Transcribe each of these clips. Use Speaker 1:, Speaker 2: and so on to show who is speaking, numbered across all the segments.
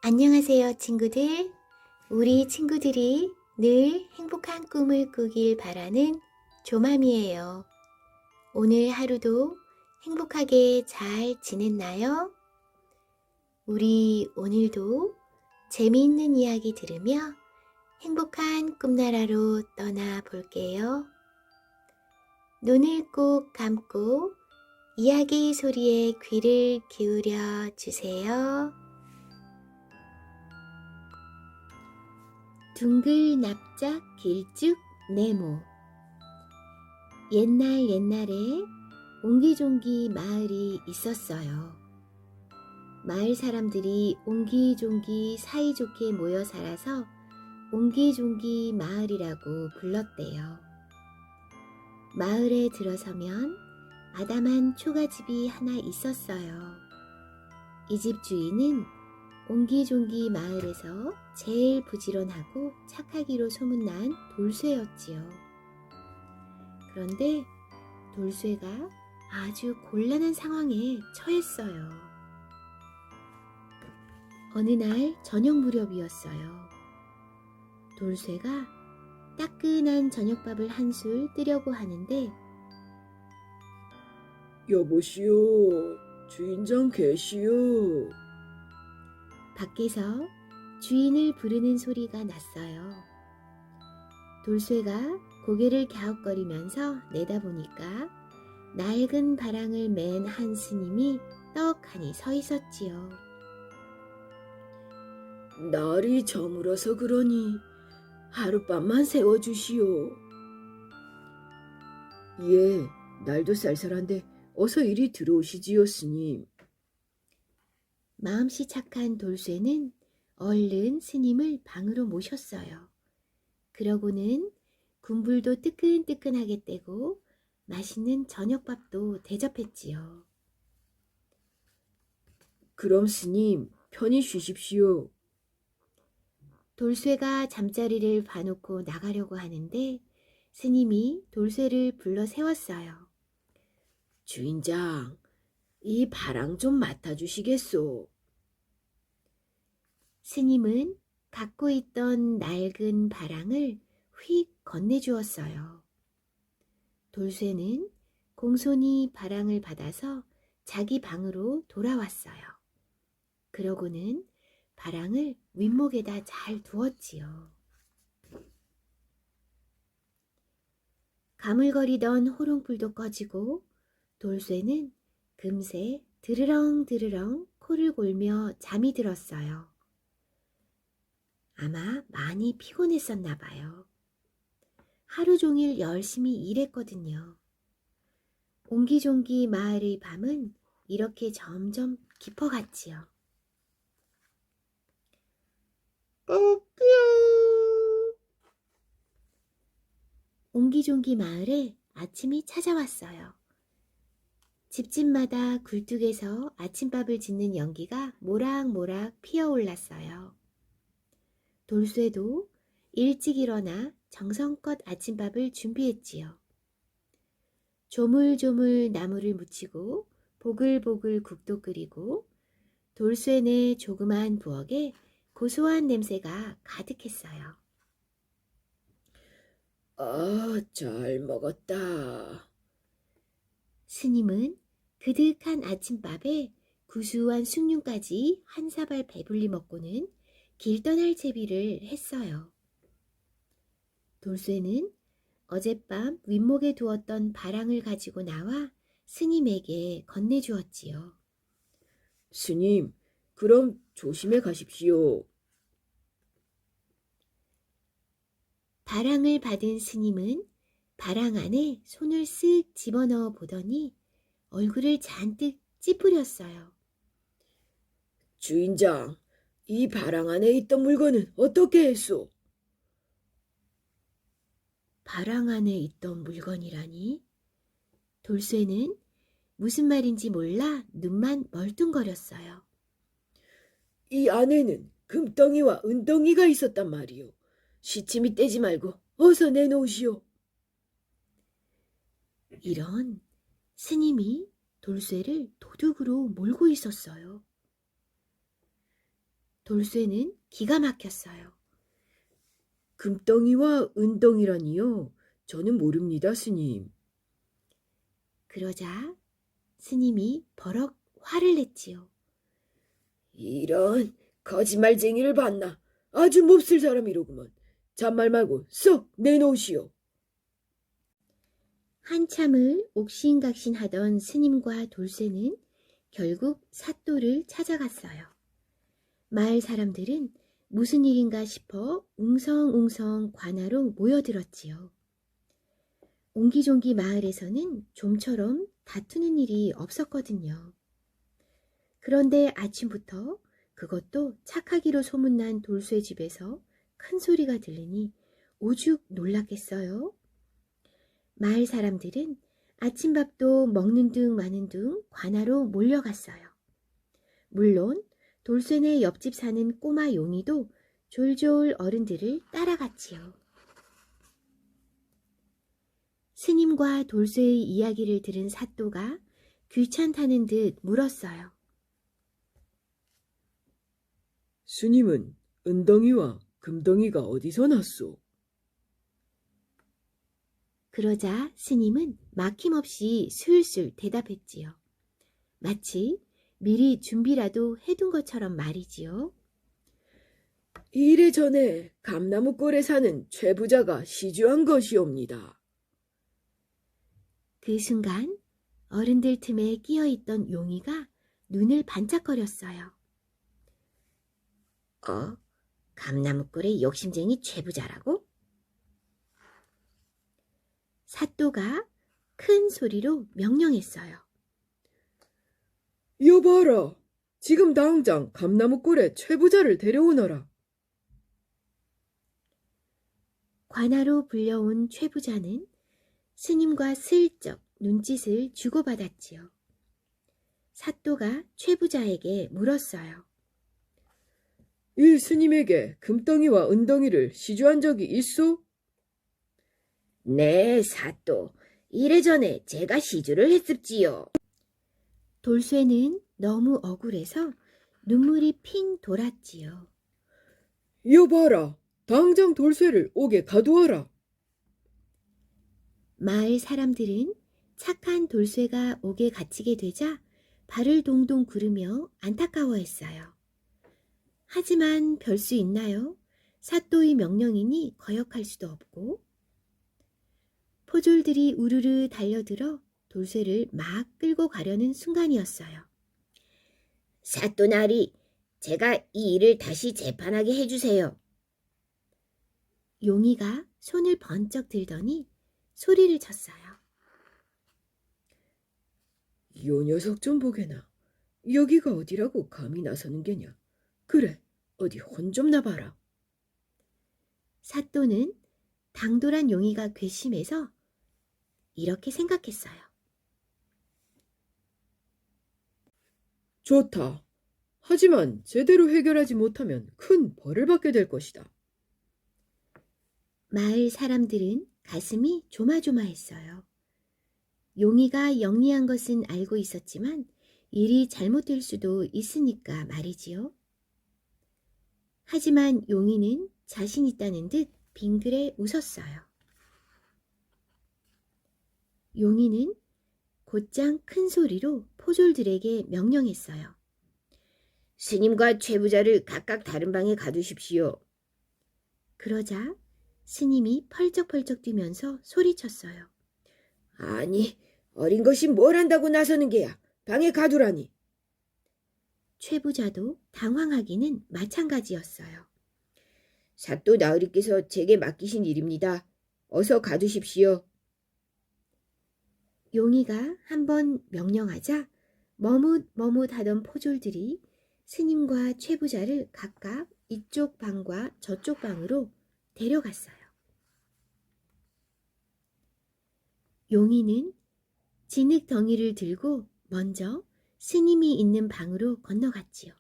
Speaker 1: 안녕하세요, 친구들. 우리 친구들이 늘 행복한 꿈을 꾸길 바라는 조맘이에요. 오늘 하루도 행복하게 잘 지냈나요? 우리 오늘도 재미있는 이야기 들으며 행복한 꿈나라로 떠나 볼게요. 눈을 꼭 감고 이야기 소리에 귀를 기울여 주세요. 둥글 납작 길쭉 네모. 옛날에 옹기종기 마을이 있었어요. 마을 사람들이 옹기종기 사이좋게 모여 살아서 옹기종기 마을이라고 불렀대요. 마을에 들어서면 아담한 초가집이 하나 있었어요. 이 집 주인은 옹기종기 마을에서 제일 부지런하고 착하기로 소문난 돌쇠였지요. 그런데 돌쇠가 아주 곤란한 상황에 처했어요. 어느 날 저녁 무렵이었어요. 돌쇠가 따끈한 저녁밥을 한술 뜨려고 하는데
Speaker 2: 여보시오, 주인장 계시오.
Speaker 1: 밖에서 주인을 부르는 소리가 났어요. 돌쇠가 고개를 갸웃거리면서 내다보니까 낡은 바랑을 맨 한 스님이 떡하니 서 있었지요.
Speaker 2: 날이 저물어서 그러니 하룻밤만 세워주시오. 예, 날도 쌀쌀한데 어서 이리 들어오시지요, 스님.
Speaker 1: 마음씨 착한 돌쇠는 얼른 스님을 방으로 모셨어요. 그러고는 군불도 뜨끈뜨끈하게 떼고 맛있는 저녁밥도 대접했지요.
Speaker 2: 그럼 스님, 편히 쉬십시오.
Speaker 1: 돌쇠가 잠자리를 봐놓고 나가려고 하는데 스님이 돌쇠를 불러 세웠어요.
Speaker 2: 주인장, 이 바랑 좀 맡아주시겠소?
Speaker 1: 스님은 갖고 있던 낡은 바랑을 휙 건네주었어요. 돌쇠는 공손히 바랑을 받아서 자기 방으로 돌아왔어요. 그러고는 바랑을 윗목에다 잘 두었지요. 가물거리던 호롱불도 꺼지고 돌쇠는 금세 드르렁드르렁 코를 골며 잠이 들었어요. 아마 많이 피곤했었나 봐요. 하루 종일 열심히 일했거든요. 옹기종기 마을의 밤은 이렇게 점점 깊어갔지요. 옹기종기 마을에 아침이 찾아왔어요. 집집마다 굴뚝에서 아침밥을 짓는 연기가 모락모락 피어올랐어요. 돌쇠도 일찍 일어나 정성껏 아침밥을 준비했지요. 조물조물 나무를 묻히고 보글보글 국도 끓이고 돌쇠네 조그마한 부엌에 고소한 냄새가 가득했어요.
Speaker 2: 아, 잘 먹었다.
Speaker 1: 스님은 그득한 아침밥에 구수한 숭늉까지 한 사발 배불리 먹고는 길 떠날 채비를 했어요. 돌쇠는 어젯밤 윗목에 두었던 바랑을 가지고 나와 스님에게 건네주었지요.
Speaker 2: 스님, 그럼 조심해 가십시오.
Speaker 1: 바랑을 받은 스님은 바랑 안에 손을 쓱 집어넣어 보더니 얼굴을 잔뜩 찌푸렸어요.
Speaker 2: 주인장, 이 바랑 안에 있던 물건은 어떻게 했소?
Speaker 1: 바랑 안에 있던 물건이라니? 돌쇠는 무슨 말인지 몰라 눈만 멀뚱거렸어요.
Speaker 2: 이 안에는 금덩이와 은덩이가 있었단 말이오. 시침이 떼지 말고 어서 내놓으시오.
Speaker 1: 이런, 스님이 돌쇠를 도둑으로 몰고 있었어요. 돌쇠는 기가 막혔어요.
Speaker 2: 금덩이와 은덩이라니요? 저는 모릅니다, 스님.
Speaker 1: 그러자 스님이 버럭 화를 냈지요.
Speaker 2: 이런 거짓말쟁이를 봤나? 아주 몹쓸 사람이로구먼. 잔말 말고 썩 내놓으시오.
Speaker 1: 한참을 옥신각신하던 스님과 돌쇠는 결국 사또를 찾아갔어요. 마을 사람들은 무슨 일인가 싶어 웅성웅성 관하로 모여들었지요. 옹기종기 마을에서는 좀처럼 다투는 일이 없었거든요. 그런데 아침부터 그것도 착하기로 소문난 돌쇠 집에서 큰 소리가 들리니 오죽 놀랐겠어요. 마을 사람들은 아침밥도 먹는 둥 마는 둥 관하로 몰려갔어요. 물론 돌쇠네 옆집 사는 꼬마 용이도 졸졸 어른들을 따라갔지요. 스님과 돌쇠의 이야기를 들은 사또가 귀찮다는 듯 물었어요.
Speaker 2: 스님은 은덩이와 금덩이가 어디서 났소?
Speaker 1: 그러자 스님은 막힘없이 술술 대답했지요. 마치 미리 준비라도 해둔 것처럼 말이지요.
Speaker 2: 이래전에 감나무골에 사는 최부자가 시주한 것이옵니다.
Speaker 1: 그 순간 어른들 틈에 끼어있던 용이가 눈을 반짝거렸어요. 감나무골의 욕심쟁이 최부자라고? 사또가 큰 소리로 명령했어요.
Speaker 2: 여봐라, 지금 당장 감나무골에 최부자를 데려오너라.
Speaker 1: 관하로 불려온 최부자는 스님과 슬쩍 눈짓을 주고받았지요. 사또가 최부자에게 물었어요.
Speaker 2: 이 스님에게 금덩이와 은덩이를 시주한 적이 있소?
Speaker 1: 네, 사또. 이래전에 제가 시주를 했습지요. 돌쇠는 너무 억울해서 눈물이 핑 돌았지요.
Speaker 2: 여봐라, 당장 돌쇠를 옥에 가두어라.
Speaker 1: 마을 사람들은 착한 돌쇠가 옥에 갇히게 되자 발을 동동 구르며 안타까워했어요. 하지만 별 수 있나요? 사또의 명령이니 거역할 수도 없고. 포졸들이 우르르 달려들어 돌쇠를 막 끌고 가려는 순간이었어요. 사또나리, 제가 이 일을 다시 재판하게 해주세요. 용이가 손을 번쩍 들더니 소리를 쳤어요.
Speaker 2: 요 녀석 좀 보게나. 여기가 어디라고 감히 나서는 게냐. 그래, 어디 혼 좀 나봐라.
Speaker 1: 사또는 당돌한 용이가 괘씸해서 이렇게 생각했어요.
Speaker 2: 좋다. 하지만 제대로 해결하지 못하면 큰 벌을 받게 될 것이다.
Speaker 1: 마을 사람들은 가슴이 조마조마했어요. 용이가 영리한 것은 알고 있었지만 일이 잘못될 수도 있으니까 말이지요. 하지만 용이는 자신 있다는 듯 빙그레 웃었어요. 용이는 곧장 큰 소리로 포졸들에게 명령했어요. 스님과 최부자를 각각 다른 방에 가두십시오. 그러자 스님이 펄쩍펄쩍 뛰면서 소리쳤어요.
Speaker 2: 아니, 어린 것이 뭘 한다고 나서는 게야. 방에 가두라니.
Speaker 1: 최부자도 당황하기는 마찬가지였어요.
Speaker 2: 사또 나으리께서 제게 맡기신 일입니다. 어서 가두십시오.
Speaker 1: 용이가 한번 명령하자 머뭇머뭇하던 포졸들이 스님과 최부자를 각각 이쪽 방과 저쪽 방으로 데려갔어요. 용이는 진흙덩이를 들고 먼저 스님이 있는 방으로 건너갔지요.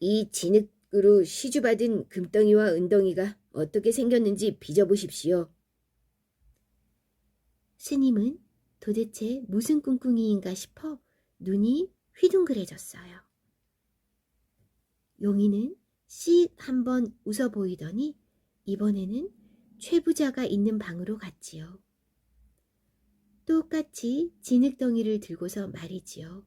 Speaker 1: 이 진흙으로 시주받은 금덩이와 은덩이가 어떻게 생겼는지 빚어보십시오. 스님은 도대체 무슨 꿍꿍이인가 싶어 눈이 휘둥그레졌어요. 용이는 씩 한번 웃어 보이더니 이번에는 최부자가 있는 방으로 갔지요. 똑같이 진흙덩이를 들고서 말이지요.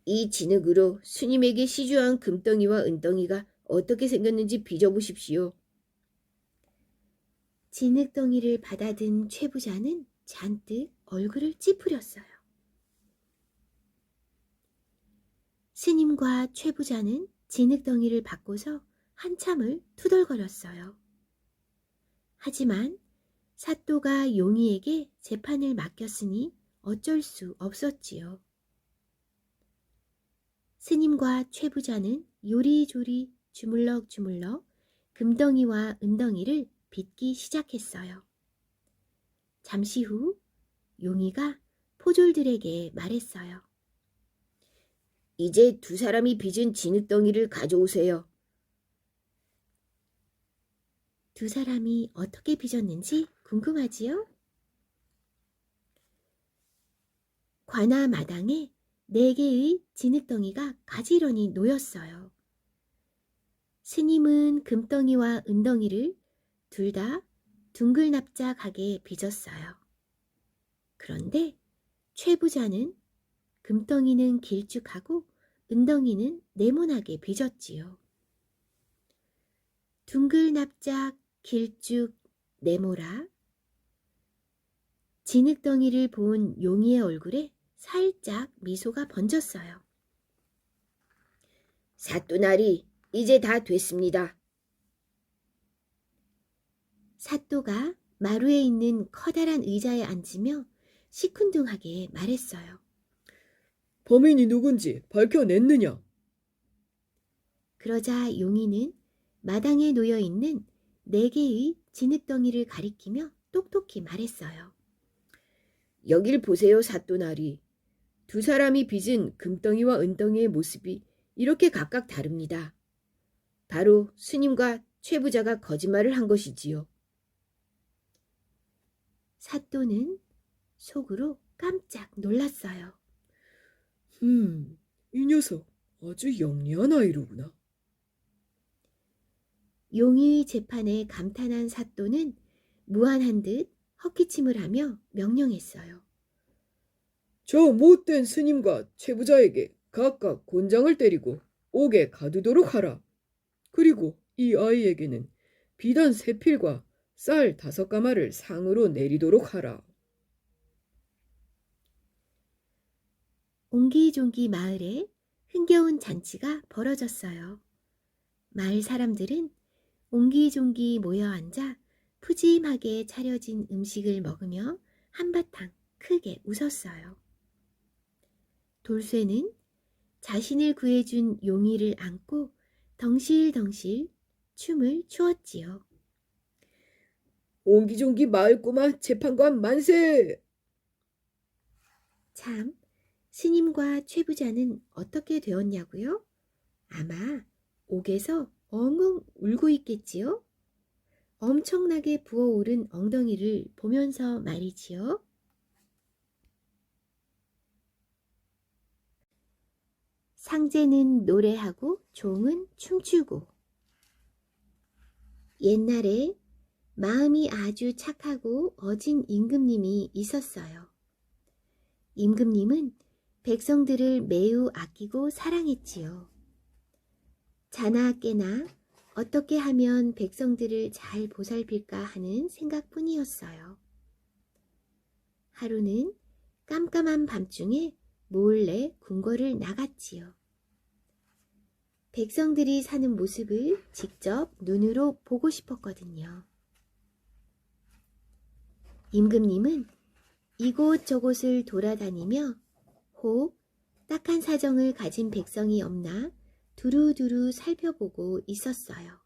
Speaker 2: 이 진흙으로 스님에게 시주한 금덩이와 은덩이가 어떻게 생겼는지 빚어보십시오.
Speaker 1: 진흙덩이를 받아든 최부자는 잔뜩 얼굴을 찌푸렸어요. 스님과 최부자는 진흙덩이를 받고서 한참을 투덜거렸어요. 하지만 사또가 용이에게 재판을 맡겼으니 어쩔 수 없었지요. 스님과 최부자는 요리조리 주물럭주물럭 금덩이와 은덩이를 빚기 시작했어요. 잠시 후 용이가 포졸들에게 말했어요.
Speaker 2: 이제 두 사람이 빚은 진흙덩이를 가져오세요.
Speaker 1: 두 사람이 어떻게 빚었는지 궁금하지요? 관아 마당에 4개의 진흙덩이가 가지런히 놓였어요. 스님은 금덩이와 은덩이를 둘 다 둥글납작하게 빚었어요. 그런데 최부자는 금덩이는 길쭉하고 은덩이는 네모나게 빚었지요. 둥글납작 길쭉 네모라. 진흙덩이를 본 용이의 얼굴에 살짝 미소가 번졌어요.
Speaker 2: 사또나리, 이제 다 됐습니다.
Speaker 1: 사또가 마루에 있는 커다란 의자에 앉으며 시큰둥하게 말했어요.
Speaker 2: 범인이 누군지 밝혀냈느냐?
Speaker 1: 그러자 용이는 마당에 놓여 있는 4개의 진흙덩이를 가리키며 똑똑히 말했어요.
Speaker 2: 여길 보세요, 사또나리. 두 사람이 빚은 금덩이와 은덩이의 모습이 이렇게 각각 다릅니다. 바로 스님과 최부자가 거짓말을 한 것이지요.
Speaker 1: 사또는 속으로 깜짝 놀랐어요.
Speaker 2: 이 녀석 아주 영리한 아이로구나.
Speaker 1: 용의 재판에 감탄한 사또는 무안한 듯 헛기침을 하며 명령했어요.
Speaker 2: 저 못된 스님과 최부자에게 각각 곤장을 때리고 옥에 가두도록 하라. 그리고 이 아이에게는 비단 3필과 쌀 5가마를 상으로 내리도록 하라.
Speaker 1: 옹기종기 마을에 흥겨운 잔치가 벌어졌어요. 마을 사람들은 옹기종기 모여 앉아 푸짐하게 차려진 음식을 먹으며 한바탕 크게 웃었어요. 돌쇠는 자신을 구해준 용이를 안고 덩실덩실 춤을 추었지요.
Speaker 2: 옹기종기 마을 꼬마 재판관 만세!
Speaker 1: 참, 스님과 최부자는 어떻게 되었냐고요? 아마 옥에서 엉엉 울고 있겠지요? 엄청나게 부어오른 엉덩이를 보면서 말이지요. 상제는 노래하고 종은 춤추고. 옛날에 마음이 아주 착하고 어진 임금님이 있었어요. 임금님은 백성들을 매우 아끼고 사랑했지요. 자나 깨나 어떻게 하면 백성들을 잘 보살필까 하는 생각뿐이었어요. 하루는 깜깜한 밤중에 몰래 궁궐을 나갔지요. 백성들이 사는 모습을 직접 눈으로 보고 싶었거든요. 임금님은 이곳저곳을 돌아다니며 혹 딱한 사정을 가진 백성이 없나 두루두루 살펴보고 있었어요.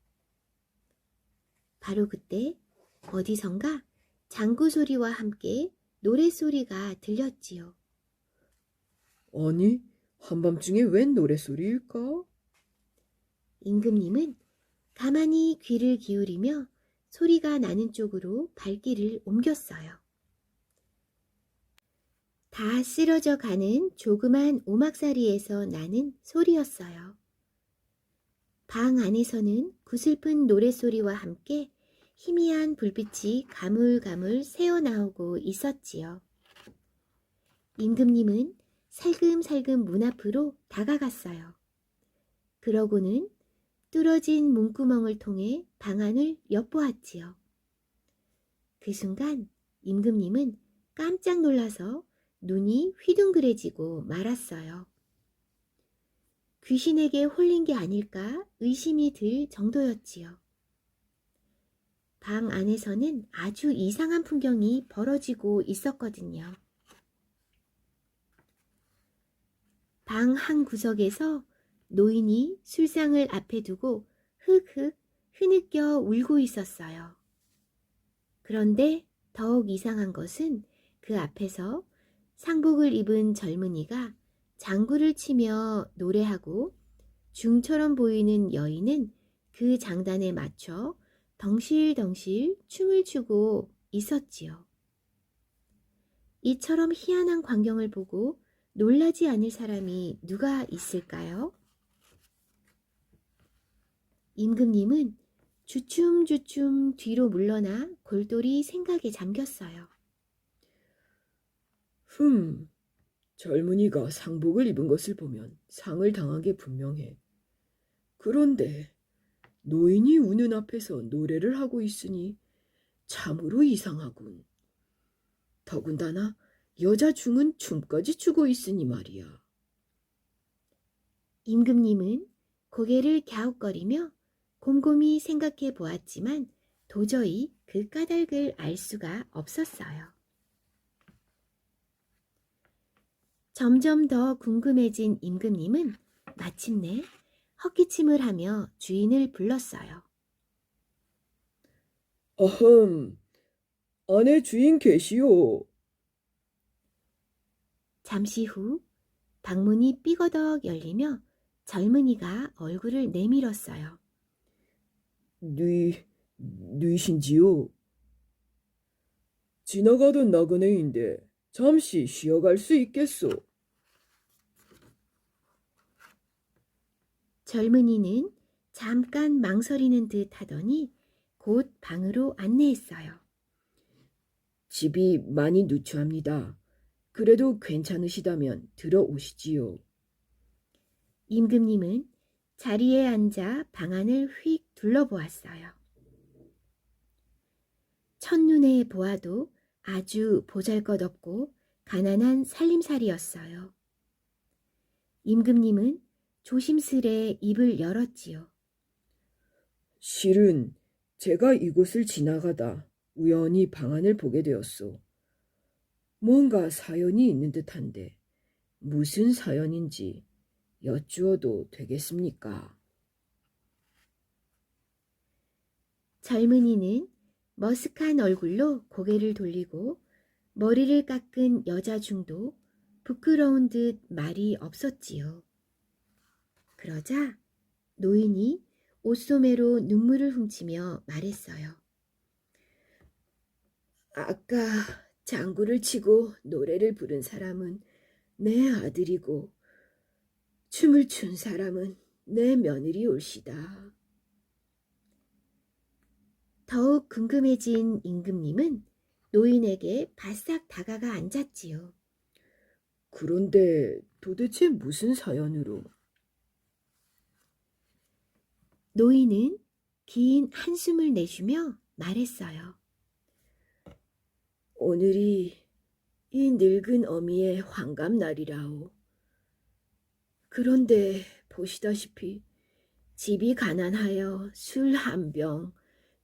Speaker 1: 바로 그때 어디선가 장구 소리와 함께 노랫소리가 들렸지요.
Speaker 2: 아니, 한밤중에 웬 노랫소리일까?
Speaker 1: 임금님은 가만히 귀를 기울이며 소리가 나는 쪽으로 발길을 옮겼어요. 다 쓰러져 가는 조그만 오막살이에서 나는 소리였어요. 방 안에서는 구슬픈 노랫소리와 함께 희미한 불빛이 가물가물 새어나오고 있었지요. 임금님은 살금살금 문 앞으로 다가갔어요. 그러고는 뚫어진 문구멍을 통해 방 안을 엿보았지요. 그 순간 임금님은 깜짝 놀라서 눈이 휘둥그레지고 말았어요. 귀신에게 홀린 게 아닐까 의심이 들 정도였지요. 방 안에서는 아주 이상한 풍경이 벌어지고 있었거든요. 방 한 구석에서 노인이 술상을 앞에 두고 흑흑 흐느껴 울고 있었어요. 그런데 더욱 이상한 것은 그 앞에서 상복을 입은 젊은이가 장구를 치며 노래하고 중처럼 보이는 여인은 그 장단에 맞춰 덩실덩실 춤을 추고 있었지요. 이처럼 희한한 광경을 보고 놀라지 않을 사람이 누가 있을까요? 임금님은 주춤주춤 뒤로 물러나 골똘히 생각에 잠겼어요.
Speaker 2: 젊은이가 상복을 입은 것을 보면 상을 당한 게 분명해. 그런데 노인이 우는 앞에서 노래를 하고 있으니 참으로 이상하군. 더군다나 여자 중은 춤까지 추고 있으니 말이야.
Speaker 1: 임금님은 고개를 갸웃거리며 곰곰이 생각해 보았지만 도저히 그 까닭을 알 수가 없었어요. 점점 더 궁금해진 임금님은 마침내 헛기침을 하며 주인을 불렀어요.
Speaker 2: 어흠, 안에 주인 계시오.
Speaker 1: 잠시 후 방문이 삐거덕 열리며 젊은이가 얼굴을 내밀었어요.
Speaker 2: 누이신지요? 지나가던 나그네인데 잠시 쉬어갈 수 있겠소?
Speaker 1: 젊은이는 잠깐 망설이는 듯 하더니 곧 방으로 안내했어요.
Speaker 2: 집이 많이 누추합니다. 그래도 괜찮으시다면 들어오시지요.
Speaker 1: 임금님은 자리에 앉아 방 안을 휙 둘러보았어요. 첫눈에 보아도 아주 보잘것없고 가난한 살림살이였어요. 임금님은 조심스레 입을 열었지요.
Speaker 2: 실은 제가 이곳을 지나가다 우연히 방안을 보게 되었소. 뭔가 사연이 있는 듯한데 무슨 사연인지 여쭈어도 되겠습니까?
Speaker 1: 젊은이는 머쓱한 얼굴로 고개를 돌리고 머리를 깎은 여자 중도 부끄러운 듯 말이 없었지요. 그러자 노인이 옷소매로 눈물을 훔치며 말했어요.
Speaker 2: 아까 장구를 치고 노래를 부른 사람은 내 아들이고 춤을 춘 사람은 내 며느리 올시다.
Speaker 1: 더욱 궁금해진 임금님은 노인에게 바싹 다가가 앉았지요.
Speaker 2: 그런데 도대체 무슨 사연으로?
Speaker 1: 노인은 긴 한숨을 내쉬며 말했어요.
Speaker 2: 오늘이 이 늙은 어미의 환갑날이라오. 그런데 보시다시피 집이 가난하여 술 한 병,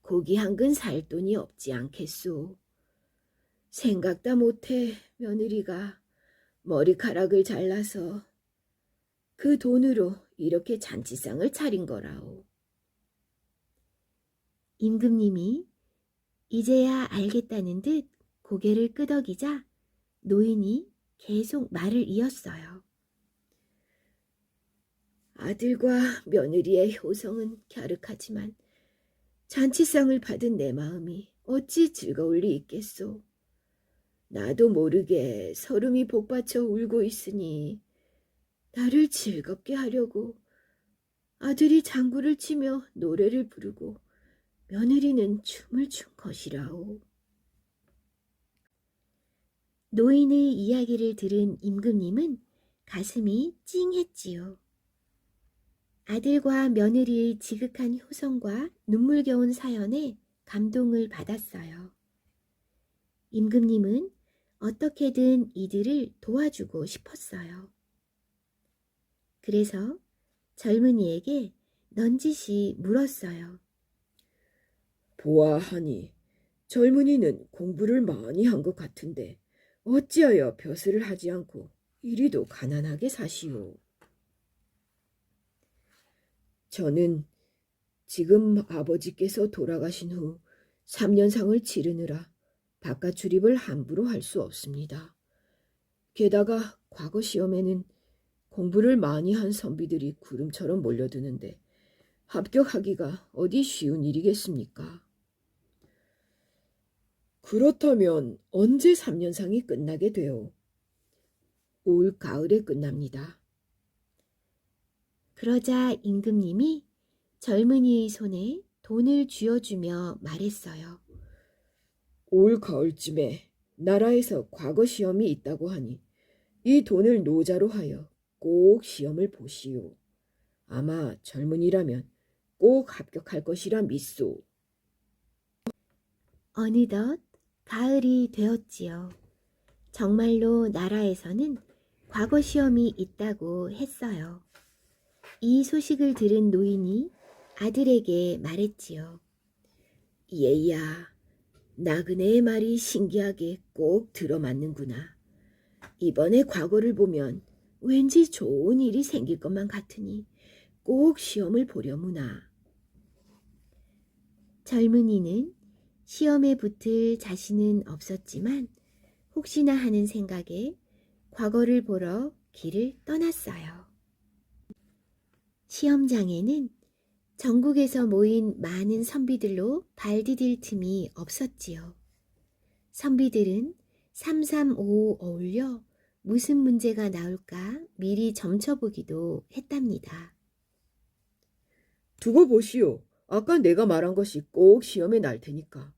Speaker 2: 고기 한 근 살 돈이 없지 않겠소. 생각다 못해 며느리가 머리카락을 잘라서 그 돈으로 이렇게 잔치상을 차린 거라오.
Speaker 1: 임금님이 이제야 알겠다는 듯 고개를 끄덕이자 노인이 계속 말을 이었어요.
Speaker 2: 아들과 며느리의 효성은 갸륵하지만 잔치상을 받은 내 마음이 어찌 즐거울 리 있겠소. 나도 모르게 서름이 복받쳐 울고 있으니 나를 즐겁게 하려고
Speaker 1: 아들이 장구를 치며 노래를 부르고 며느리는 춤을 춘 것이라오. 노인의 이야기를 들은 임금님은 가슴이 찡했지요. 아들과 며느리의 지극한 효성과 눈물겨운 사연에 감동을 받았어요. 임금님은 어떻게든 이들을 도와주고 싶었어요. 그래서 젊은이에게 넌지시 물었어요.
Speaker 2: 보아하니 젊은이는 공부를 많이 한 것 같은데 어찌하여 벼슬을 하지 않고 이리도 가난하게 사시오? 저는 지금 아버지께서 돌아가신 후 3년상을 치르느라 바깥 출입을 함부로 할 수 없습니다. 게다가 과거 시험에는 공부를 많이 한 선비들이 구름처럼 몰려드는데 합격하기가 어디 쉬운 일이겠습니까? 그렇다면 언제 3년상이 끝나게 돼요? 올 가을에 끝납니다.
Speaker 1: 그러자 임금님이 젊은이의 손에 돈을 쥐어주며 말했어요.
Speaker 2: 올 가을쯤에 나라에서 과거 시험이 있다고 하니 이 돈을 노자로 하여 꼭 시험을 보시오. 아마 젊은이라면 꼭 합격할 것이라 믿소.
Speaker 1: 어느덧 가을이 되었지요. 정말로 나라에서는 과거 시험이 있다고 했어요. 이 소식을 들은 노인이 아들에게 말했지요.
Speaker 2: 얘야, 나그네의 말이 신기하게 꼭 들어맞는구나. 이번에 과거를 보면 왠지 좋은 일이 생길 것만 같으니 꼭 시험을 보려무나.
Speaker 1: 젊은이는 시험에 붙을 자신은 없었지만 혹시나 하는 생각에 과거를 보러 길을 떠났어요. 시험장에는 전국에서 모인 많은 선비들로 발 디딜 틈이 없었지요. 선비들은 335 어울려 무슨 문제가 나올까 미리 점쳐보기도 했답니다.
Speaker 2: 두고 보시오. 아까 내가 말한 것이 꼭 시험에 날 테니까.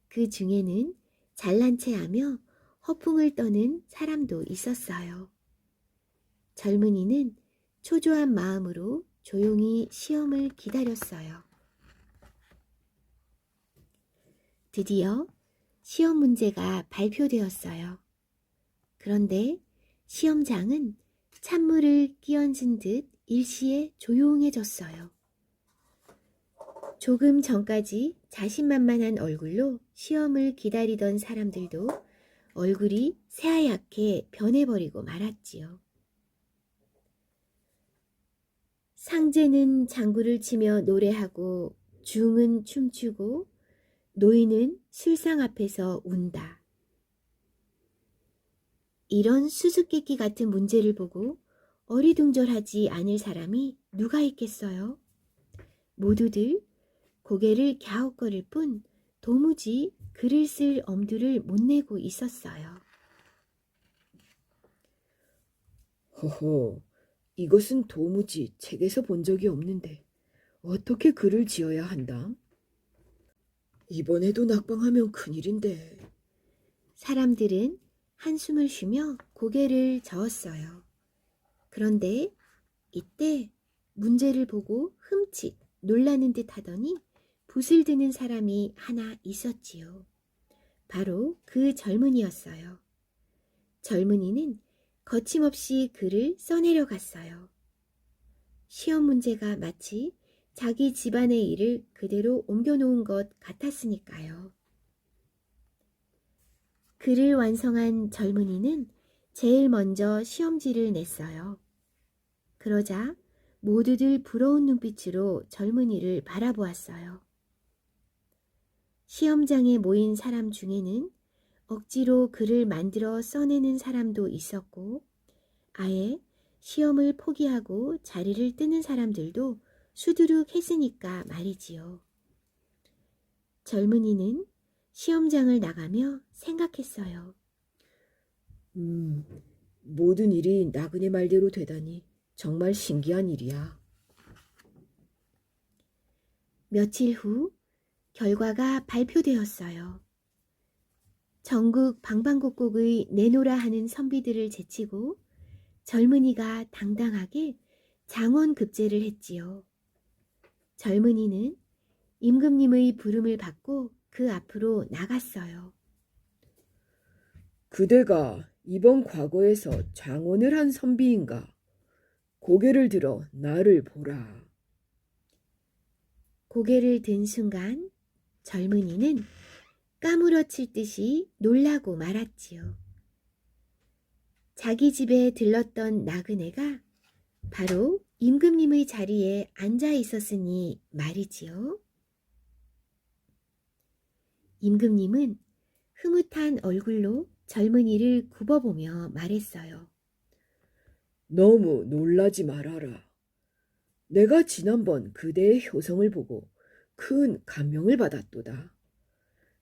Speaker 1: 그 중에는 잘난 체하며 허풍을 떠는 사람도 있었어요. 젊은이는 초조한 마음으로 조용히 시험을 기다렸어요. 드디어 시험 문제가 발표되었어요. 그런데 시험장은 찬물을 끼얹은 듯 일시에 조용해졌어요. 조금 전까지 자신만만한 얼굴로 시험을 기다리던 사람들도 얼굴이 새하얗게 변해버리고 말았지요. 상제는 장구를 치며 노래하고 중은 춤추고 노인은 술상 앞에서 운다. 이런 수수께끼 같은 문제를 보고 어리둥절하지 않을 사람이 누가 있겠어요? 모두들 고개를 갸웃거릴 뿐 도무지 글을 쓸 엄두를 못 내고 있었어요.
Speaker 2: 허허, 이것은 도무지 책에서 본 적이 없는데 어떻게 글을 지어야 한다? 이번에도 낙방하면 큰일인데.
Speaker 1: 사람들은 한숨을 쉬며 고개를 저었어요. 그런데 이때 문제를 보고 흠칫 놀라는 듯 하더니 붓을 드는 사람이 하나 있었지요. 바로 그 젊은이였어요. 젊은이는 거침없이 글을 써내려 갔어요. 시험 문제가 마치 자기 집안의 일을 그대로 옮겨놓은 것 같았으니까요. 글을 완성한 젊은이는 제일 먼저 시험지를 냈어요. 그러자 모두들 부러운 눈빛으로 젊은이를 바라보았어요. 시험장에 모인 사람 중에는 억지로 글을 만들어 써내는 사람도 있었고 아예 시험을 포기하고 자리를 뜨는 사람들도 수두룩 했으니까 말이지요. 젊은이는 시험장을 나가며 생각했어요.
Speaker 2: 모든 일이 나그네 말대로 되다니 정말 신기한 일이야.
Speaker 1: 며칠 후 결과가 발표되었어요. 전국 방방곡곡의 내노라 하는 선비들을 제치고 젊은이가 당당하게 장원급제를 했지요. 젊은이는 임금님의 부름을 받고 그 앞으로 나갔어요.
Speaker 2: 그대가 이번 과거에서 장원을 한 선비인가? 고개를 들어 나를 보라.
Speaker 1: 고개를 든 순간 젊은이는 까무러칠 듯이 놀라고 말았지요. 자기 집에 들렀던 나그네가 바로 임금님의 자리에 앉아 있었으니 말이지요. 임금님은 흐뭇한 얼굴로 젊은이를 굽어보며 말했어요.
Speaker 2: 너무 놀라지 말아라. 내가 지난번 그대의 효성을 보고 큰 감명을 받았도다.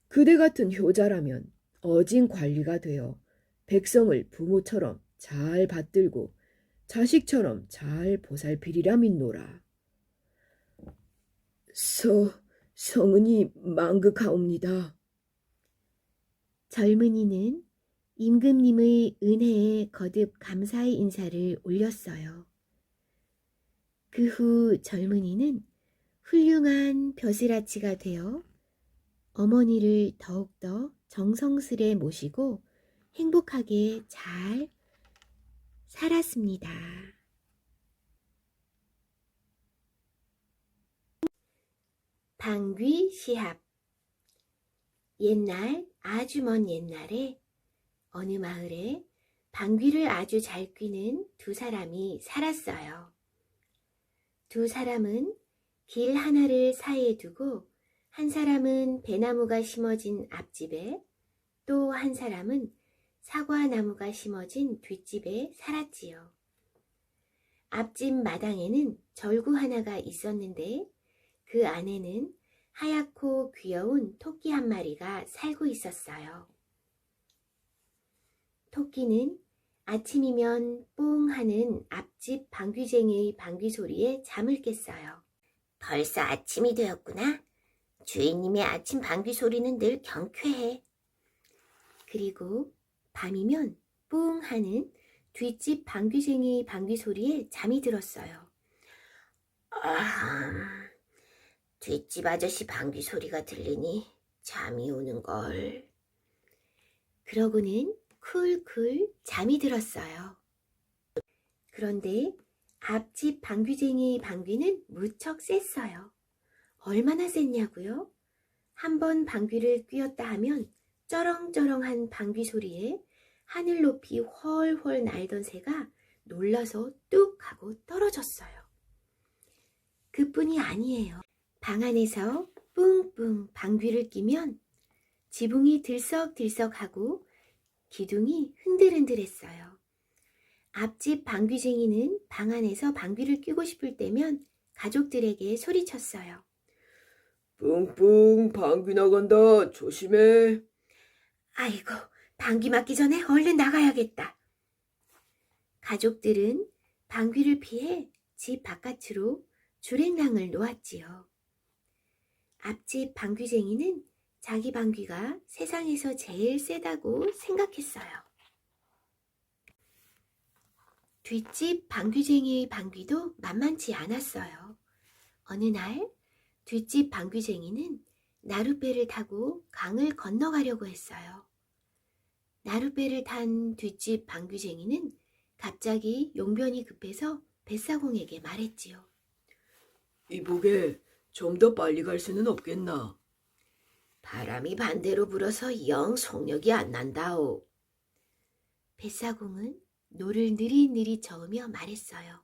Speaker 2: 그대 같은 효자라면 어진 관리가 되어 백성을 부모처럼 잘 받들고 자식처럼 잘 보살피리라 믿노라. 성은이 망극하옵니다.
Speaker 1: 젊은이는 임금님의 은혜에 거듭 감사의 인사를 올렸어요. 그 후 젊은이는 훌륭한 벼슬아치가 되어 어머니를 더욱더 정성스레 모시고 행복하게 잘 살았습니다. 방귀 시합. 옛날, 아주 먼 옛날에 어느 마을에 방귀를 아주 잘 뀌는 두 사람이 살았어요. 두 사람은 길 하나를 사이에 두고 한 사람은 배나무가 심어진 앞집에 또 한 사람은 사과나무가 심어진 뒷집에 살았지요. 앞집 마당에는 절구 하나가 있었는데 그 안에는 하얗고 귀여운 토끼 한 마리가 살고 있었어요. 토끼는 아침이면 뽕 하는 앞집 방귀쟁이의 방귀 소리에 잠을 깼어요. 벌써 아침이 되었구나. 주인님의 아침 방귀 소리는 늘 경쾌해. 그리고 밤이면 뽕 하는 뒷집 방귀쟁이의 방귀 소리에 잠이 들었어요. 뒷집 아저씨 방귀 소리가 들리니 잠이 오는걸. 그러고는 쿨쿨 잠이 들었어요. 그런데 앞집 방귀쟁이의 방귀는 무척 셌어요. 얼마나 셌냐고요? 한번 방귀를 뀌었다 하면 쩌렁쩌렁한 방귀 소리에 하늘 높이 훨훨 날던 새가 놀라서 뚝 하고 떨어졌어요. 그뿐이 아니에요. 방 안에서 뿡뿡 방귀를 뀌면 지붕이 들썩들썩하고 기둥이 흔들흔들했어요. 앞집 방귀쟁이는 방 안에서 방귀를 뀌고 싶을 때면 가족들에게 소리쳤어요.
Speaker 2: 뿡뿡 방귀 나간다. 조심해.
Speaker 1: 아이고, 방귀 맞기 전에 얼른 나가야겠다. 가족들은 방귀를 피해 집 바깥으로 주랭랑을 놓았지요. 앞집 방귀쟁이는 자기 방귀가 세상에서 제일 세다고 생각했어요. 뒷집 방귀쟁이의 방귀도 만만치 않았어요. 어느 날 뒷집 방귀쟁이는 나룻배를 타고 강을 건너가려고 했어요. 나룻배를 탄 뒷집 방귀쟁이는 갑자기 용변이 급해서 뱃사공에게 말했지요.
Speaker 2: 이보게 좀 더 빨리 갈 수는 없겠나?
Speaker 1: 바람이 반대로 불어서 영 속력이 안 난다오. 뱃사공은 노를 느릿느릿 저으며 말했어요.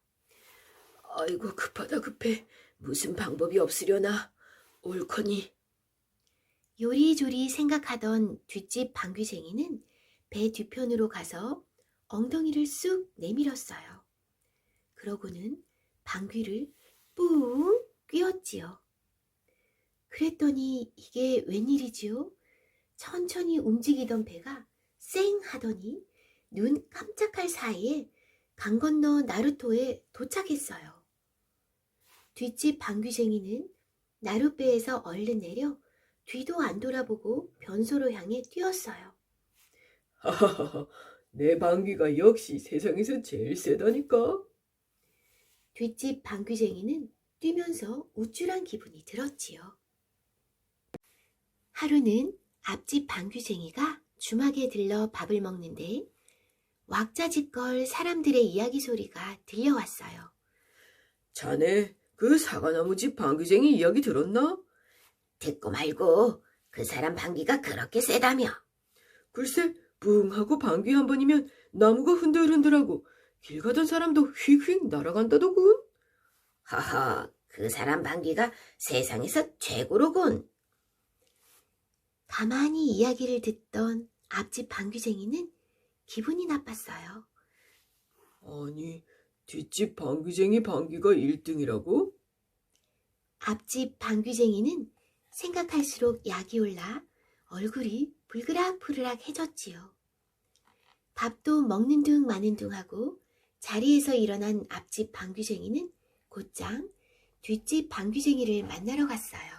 Speaker 2: 아이고 급하다 급해. 무슨 방법이 없으려나. 옳거니.
Speaker 1: 요리조리 생각하던 뒷집 방귀쟁이는 배 뒤편으로 가서 엉덩이를 쑥 내밀었어요. 그러고는 방귀를 뿡 뀌었지요. 그랬더니 이게 웬일이지요? 천천히 움직이던 배가 쌩 하더니 눈 깜짝할 사이에 강 건너 나루토에 도착했어요. 뒷집 방귀쟁이는 나룻배에서 얼른 내려 뒤도 안 돌아보고 변소로 향해 뛰었어요.
Speaker 2: 하하하하, 내 방귀가 역시 세상에서 제일 세다니까.
Speaker 1: 뒷집 방귀쟁이는 뛰면서 우쭐한 기분이 들었지요. 하루는 앞집 방귀쟁이가 주막에 들러 밥을 먹는데 왁자지껄 사람들의 이야기 소리가 들려왔어요.
Speaker 2: 자네 그 사과나무 집 방귀쟁이 이야기 들었나?
Speaker 1: 듣고 말고 그 사람 방귀가 그렇게 세다며.
Speaker 2: 글쎄 뿡 하고 방귀 한 번이면 나무가 흔들흔들하고 길 가던 사람도 휙휙 날아간다더군.
Speaker 1: 하하, 그 사람 방귀가 세상에서 최고로군. 가만히 이야기를 듣던 앞집 방귀쟁이는 기분이 나빴어요.
Speaker 2: 아니 뒷집 방귀쟁이 방귀가 1등이라고?
Speaker 1: 앞집 방귀쟁이는 생각할수록 약이 올라 얼굴이 불그락불그락해졌지요. 밥도 먹는 둥 마는 둥 하고 자리에서 일어난 앞집 방귀쟁이는 곧장 뒷집 방귀쟁이를 만나러 갔어요.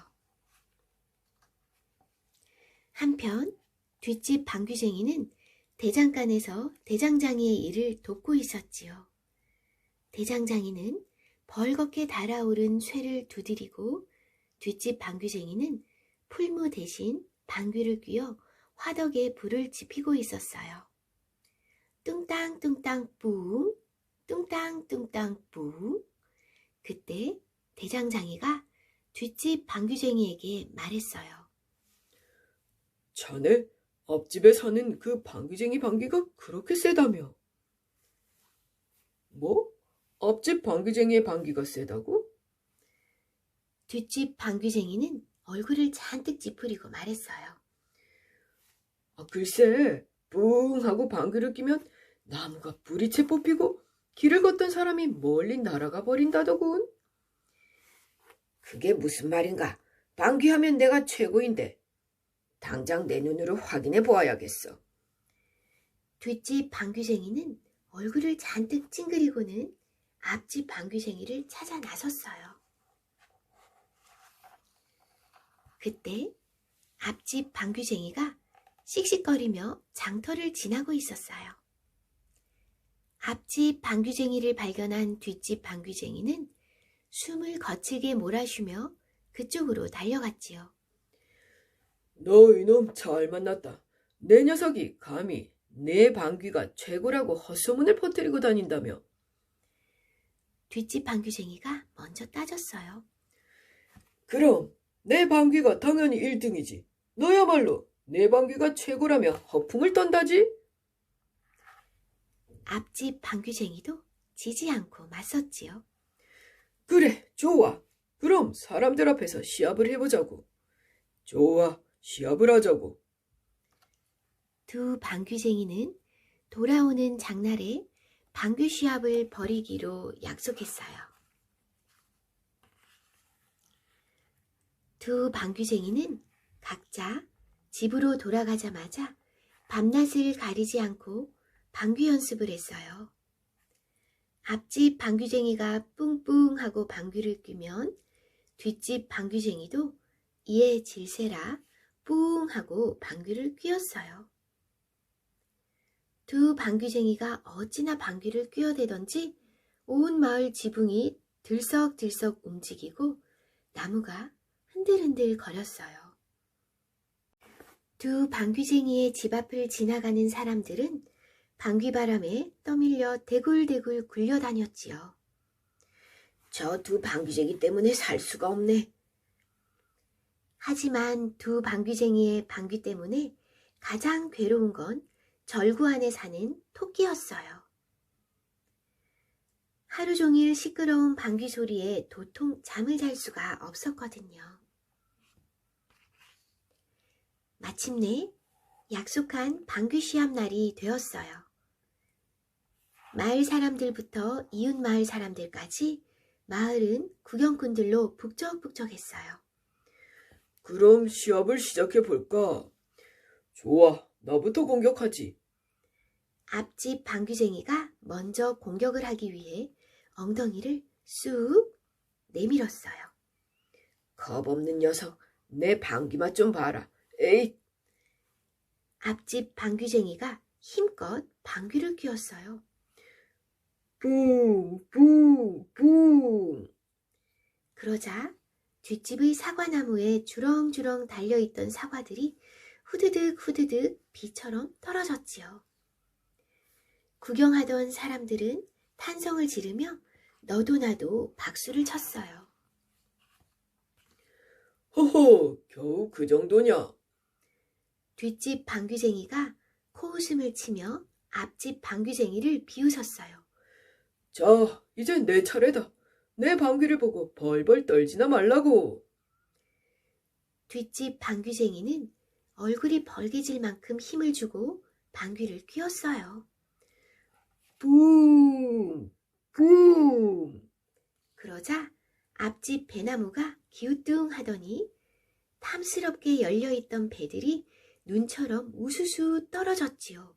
Speaker 1: 한편 뒷집 방귀쟁이는 대장간에서 대장장이의 일을 돕고 있었지요. 대장장이는 벌겋게 달아오른 쇠를 두드리고 뒷집 방귀쟁이는 풀무 대신 방귀를 뀌어 화덕에 불을 지피고 있었어요. 뚱땅뚱땅 뿡, 뚱땅뚱땅 뿡. 그때 대장장이가 뒷집 방귀쟁이에게 말했어요.
Speaker 2: 자네 앞집에 사는 그 방귀쟁이 방귀가 그렇게 세다며? 뭐? 앞집 방귀쟁이의 방귀가 세다고?
Speaker 1: 뒷집 방귀쟁이는 얼굴을 잔뜩 찌푸리고 말했어요.
Speaker 2: 글쎄 뿡 하고 방귀를 뀌면 나무가 뿌리채 뽑히고 길을 걷던 사람이 멀리 날아가 버린다더군.
Speaker 1: 그게 무슨 말인가? 방귀하면 내가 최고인데. 당장 내 눈으로 확인해 보아야겠어. 뒷집 방귀쟁이는 얼굴을 잔뜩 찡그리고는 앞집 방귀쟁이를 찾아 나섰어요. 그때 앞집 방귀쟁이가 씩씩거리며 장터를 지나고 있었어요. 앞집 방귀쟁이를 발견한 뒷집 방귀쟁이는 숨을 거칠게 몰아쉬며 그쪽으로 달려갔지요.
Speaker 2: 너 이놈 잘 만났다. 내 녀석이 감히 내 방귀가 최고라고 헛소문을 퍼뜨리고 다닌다며.
Speaker 1: 뒷집 방귀쟁이가 먼저 따졌어요.
Speaker 2: 그럼 내 방귀가 당연히 1등이지. 너야말로 내 방귀가 최고라며 허풍을 떤다지?
Speaker 1: 앞집 방귀쟁이도 지지 않고 맞섰지요.
Speaker 2: 그래, 좋아. 그럼 사람들 앞에서 시합을 해보자고. 좋아, 시합을 하자고.
Speaker 1: 두 방귀쟁이는 돌아오는 장날에 방귀 시합을 벌이기로 약속했어요. 두 방귀쟁이는 각자 집으로 돌아가자마자 밤낮을 가리지 않고 방귀 연습을 했어요. 앞집 방귀쟁이가 뿡뿡 하고 방귀를 뀌면 뒷집 방귀쟁이도 이에 질세라 뿡 하고 방귀를 뀌었어요. 두 방귀쟁이가 어찌나 방귀를 뀌어대던지 온 마을 지붕이 들썩들썩 움직이고 나무가 흔들흔들 거렸어요. 두 방귀쟁이의 집 앞을 지나가는 사람들은 방귀바람에 떠밀려 대굴대굴 굴려다녔지요. 저 두 방귀쟁이 때문에 살 수가 없네. 하지만 두 방귀쟁이의 방귀 때문에 가장 괴로운 건 절구 안에 사는 토끼였어요. 하루 종일 시끄러운 방귀 소리에 도통 잠을 잘 수가 없었거든요. 마침내 약속한 방귀 시합 날이 되었어요. 마을 사람들부터 이웃 마을 사람들까지 마을은 구경꾼들로 북적북적했어요.
Speaker 2: 그럼 시합을 시작해 볼까? 좋아, 나부터 공격하지.
Speaker 1: 앞집 방귀쟁이가 먼저 공격을 하기 위해 엉덩이를 쑥 내밀었어요.
Speaker 2: 겁없는 녀석, 내 방귀 맛 좀 봐라. 에잇!
Speaker 1: 앞집 방귀쟁이가 힘껏 방귀를 뀌었어요.
Speaker 2: 뿡, 뿡, 뿡.
Speaker 1: 그러자 뒷집의 사과나무에 주렁주렁 달려있던 사과들이 후드득 후드득 비처럼 떨어졌지요. 구경하던 사람들은 탄성을 지르며 너도 나도 박수를 쳤어요.
Speaker 2: 허허, 겨우 그 정도냐?
Speaker 1: 뒷집 방귀쟁이가 코웃음을 치며 앞집 방귀쟁이를 비웃었어요.
Speaker 2: 자, 이제 내 차례다. 내 방귀를 보고 벌벌 떨지나 말라고.
Speaker 1: 뒷집 방귀쟁이는 얼굴이 벌개질 만큼 힘을 주고 방귀를 뀌었어요.
Speaker 2: 뿡, 뿡.
Speaker 1: 그러자 앞집 배나무가 기우뚱하더니 탐스럽게 열려있던 배들이 눈처럼 우수수 떨어졌지요.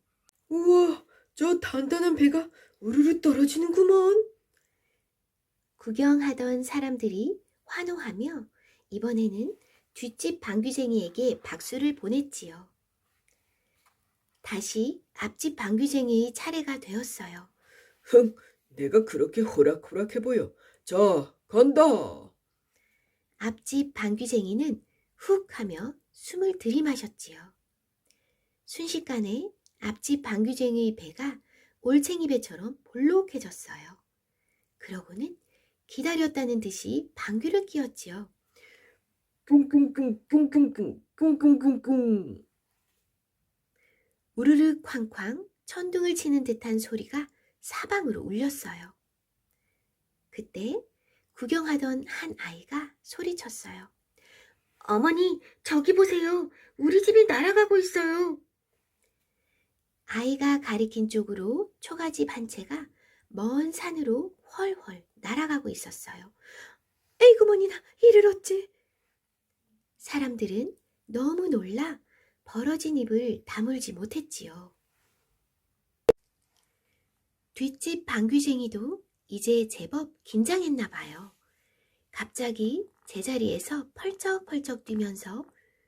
Speaker 2: 우와, 저 단단한 배가 우르르 떨어지는구먼.
Speaker 1: 구경하던 사람들이 환호하며 이번에는 뒷집 방귀쟁이에게 박수를 보냈지요. 다시 앞집 방귀쟁이의 차례가 되었어요.
Speaker 2: 흥, 내가 그렇게 호락호락해 보여. 자, 간다.
Speaker 1: 앞집 방귀쟁이는 훅 하며 숨을 들이마셨지요. 순식간에 앞집 방귀쟁이의 배가 올챙이 배처럼 볼록해졌어요. 그러고는 기다렸다는 듯이 방귀를 뀌었지요.
Speaker 2: 뿡뿡뿡, 뿡뿡뿡, 뿡뿡뿡뿡.
Speaker 1: 우르르 쾅쾅 천둥을 치는 듯한 소리가 사방으로 울렸어요. 그때 구경하던 한 아이가 소리쳤어요. 어머니, 저기 보세요. 우리 집이 날아가고 있어요. 아이가 가리킨 쪽으로 초가집 한 채가 먼 산으로 훨훨 날아가고 있었어요. 에이구 머니나, 이를 어째. 사람들은 너무 놀라 벌어진 입을 다물지 못했지요. 뒷집 방귀쟁이도 이제 제법 긴장했나 봐요. 갑자기 제자리에서 펄쩍펄쩍 뛰면서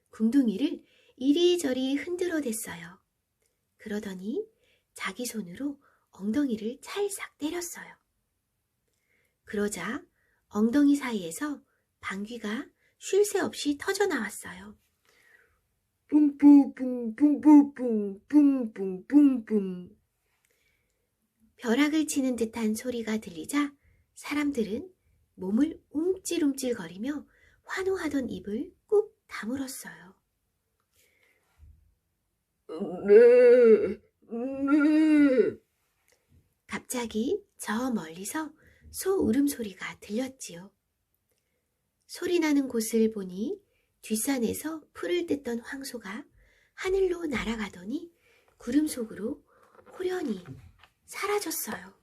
Speaker 1: 궁둥이를 이리저리 흔들어댔어요. 그러더니 자기 손으로 엉덩이를 찰싹 때렸어요. 그러자 엉덩이 사이에서 방귀가 쉴 새 없이 터져 나왔어요.
Speaker 2: 뿡뿡뿡, 뿡뿡뿡, 뿡뿡뿡뿡.
Speaker 1: 벼락을 치는 듯한 소리가 들리자 사람들은 몸을 움찔움찔거리며 환호하던 입을 꾹 다물었어요.
Speaker 2: 네, 네.
Speaker 1: 갑자기 저 멀리서 소 울음소리가 들렸지요. 소리나는 곳을 보니 뒷산에서 풀을 뜯던 황소가 하늘로 날아가더니 구름 속으로 호련히 사라졌어요.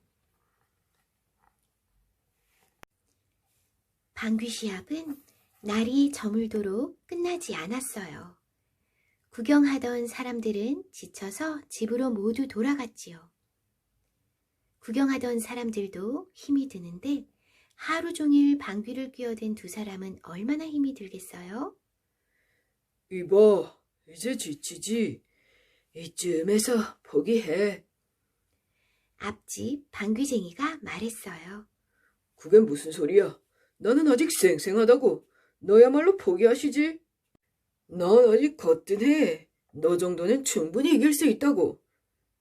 Speaker 1: 방귀 시합은 날이 저물도록 끝나지 않았어요. 구경하던 사람들은 지쳐서 집으로 모두 돌아갔지요. 구경하던 사람들도 힘이 드는데 하루 종일 방귀를 뀌어댄 두 사람은 얼마나 힘이 들겠어요?
Speaker 2: 이봐, 이제 지치지. 이쯤에서 포기해.
Speaker 1: 앞집 방귀쟁이가 말했어요.
Speaker 2: 그게 무슨 소리야? 나는 아직 쌩쌩하다고. 너야말로 포기하시지. 난 아직 거뜬해. 너 정도는 충분히 이길 수 있다고.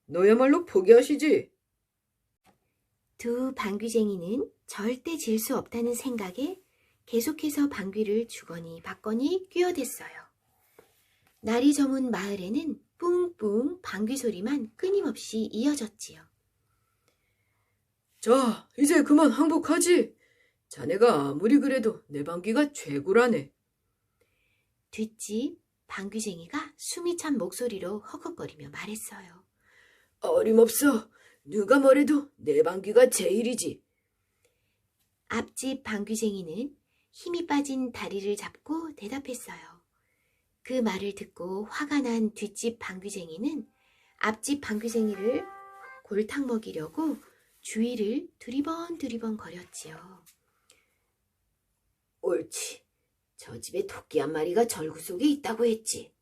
Speaker 2: 너야말로 포기하시지.
Speaker 1: 두 방귀쟁이는 절대 질 수 없다는 생각에 계속해서 방귀를 주거니 받거니 뀌어댔어요. 날이 저문 마을에는 뿡뿡 방귀 소리만 끊임없이 이어졌지요.
Speaker 2: 자, 이제 그만 항복하지. 자네가 아무리 그래도 내 방귀가 최고라네.
Speaker 1: 뒷집 방귀쟁이가 숨이 찬 목소리로 허걱거리며 말했어요.
Speaker 2: 어림없어. 누가 뭐래도 내 방귀가 제일이지.
Speaker 1: 앞집 방귀쟁이는 힘이 빠진 다리를 잡고 대답했어요. 그 말을 듣고 화가 난 뒷집 방귀쟁이는 앞집 방귀쟁이를 골탕 먹이려고 주위를 두리번 거렸지요.
Speaker 2: 옳지.
Speaker 1: 저 집에 토끼 한 마리가 절구 속에 있다고 했지.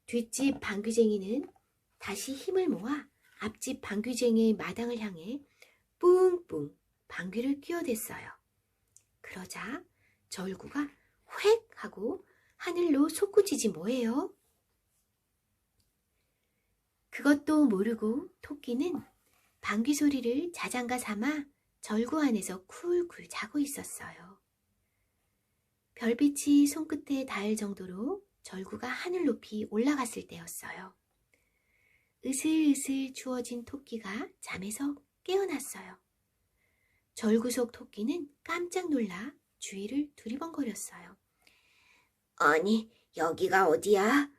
Speaker 1: 뒷집 방귀쟁이는 다시 힘을 모아 앞집 방귀쟁이의 마당을 향해 뿡뿡 방귀를 뀌어댔어요. 그러자 절구가 획 하고 하늘로 솟구치지 뭐예요. 그것도 모르고 토끼는 방귀 소리를 자장가 삼아 절구 안에서 쿨쿨 자고 있었어요. 별빛이 손끝에 닿을 정도로 절구가 하늘 높이 올라갔을 때였어요. 으슬으슬 추워진 토끼가 잠에서 깨어났어요. 절구 속 토끼는 깜짝 놀라 주위를 두리번거렸어요. 아니, 여기가 어디야?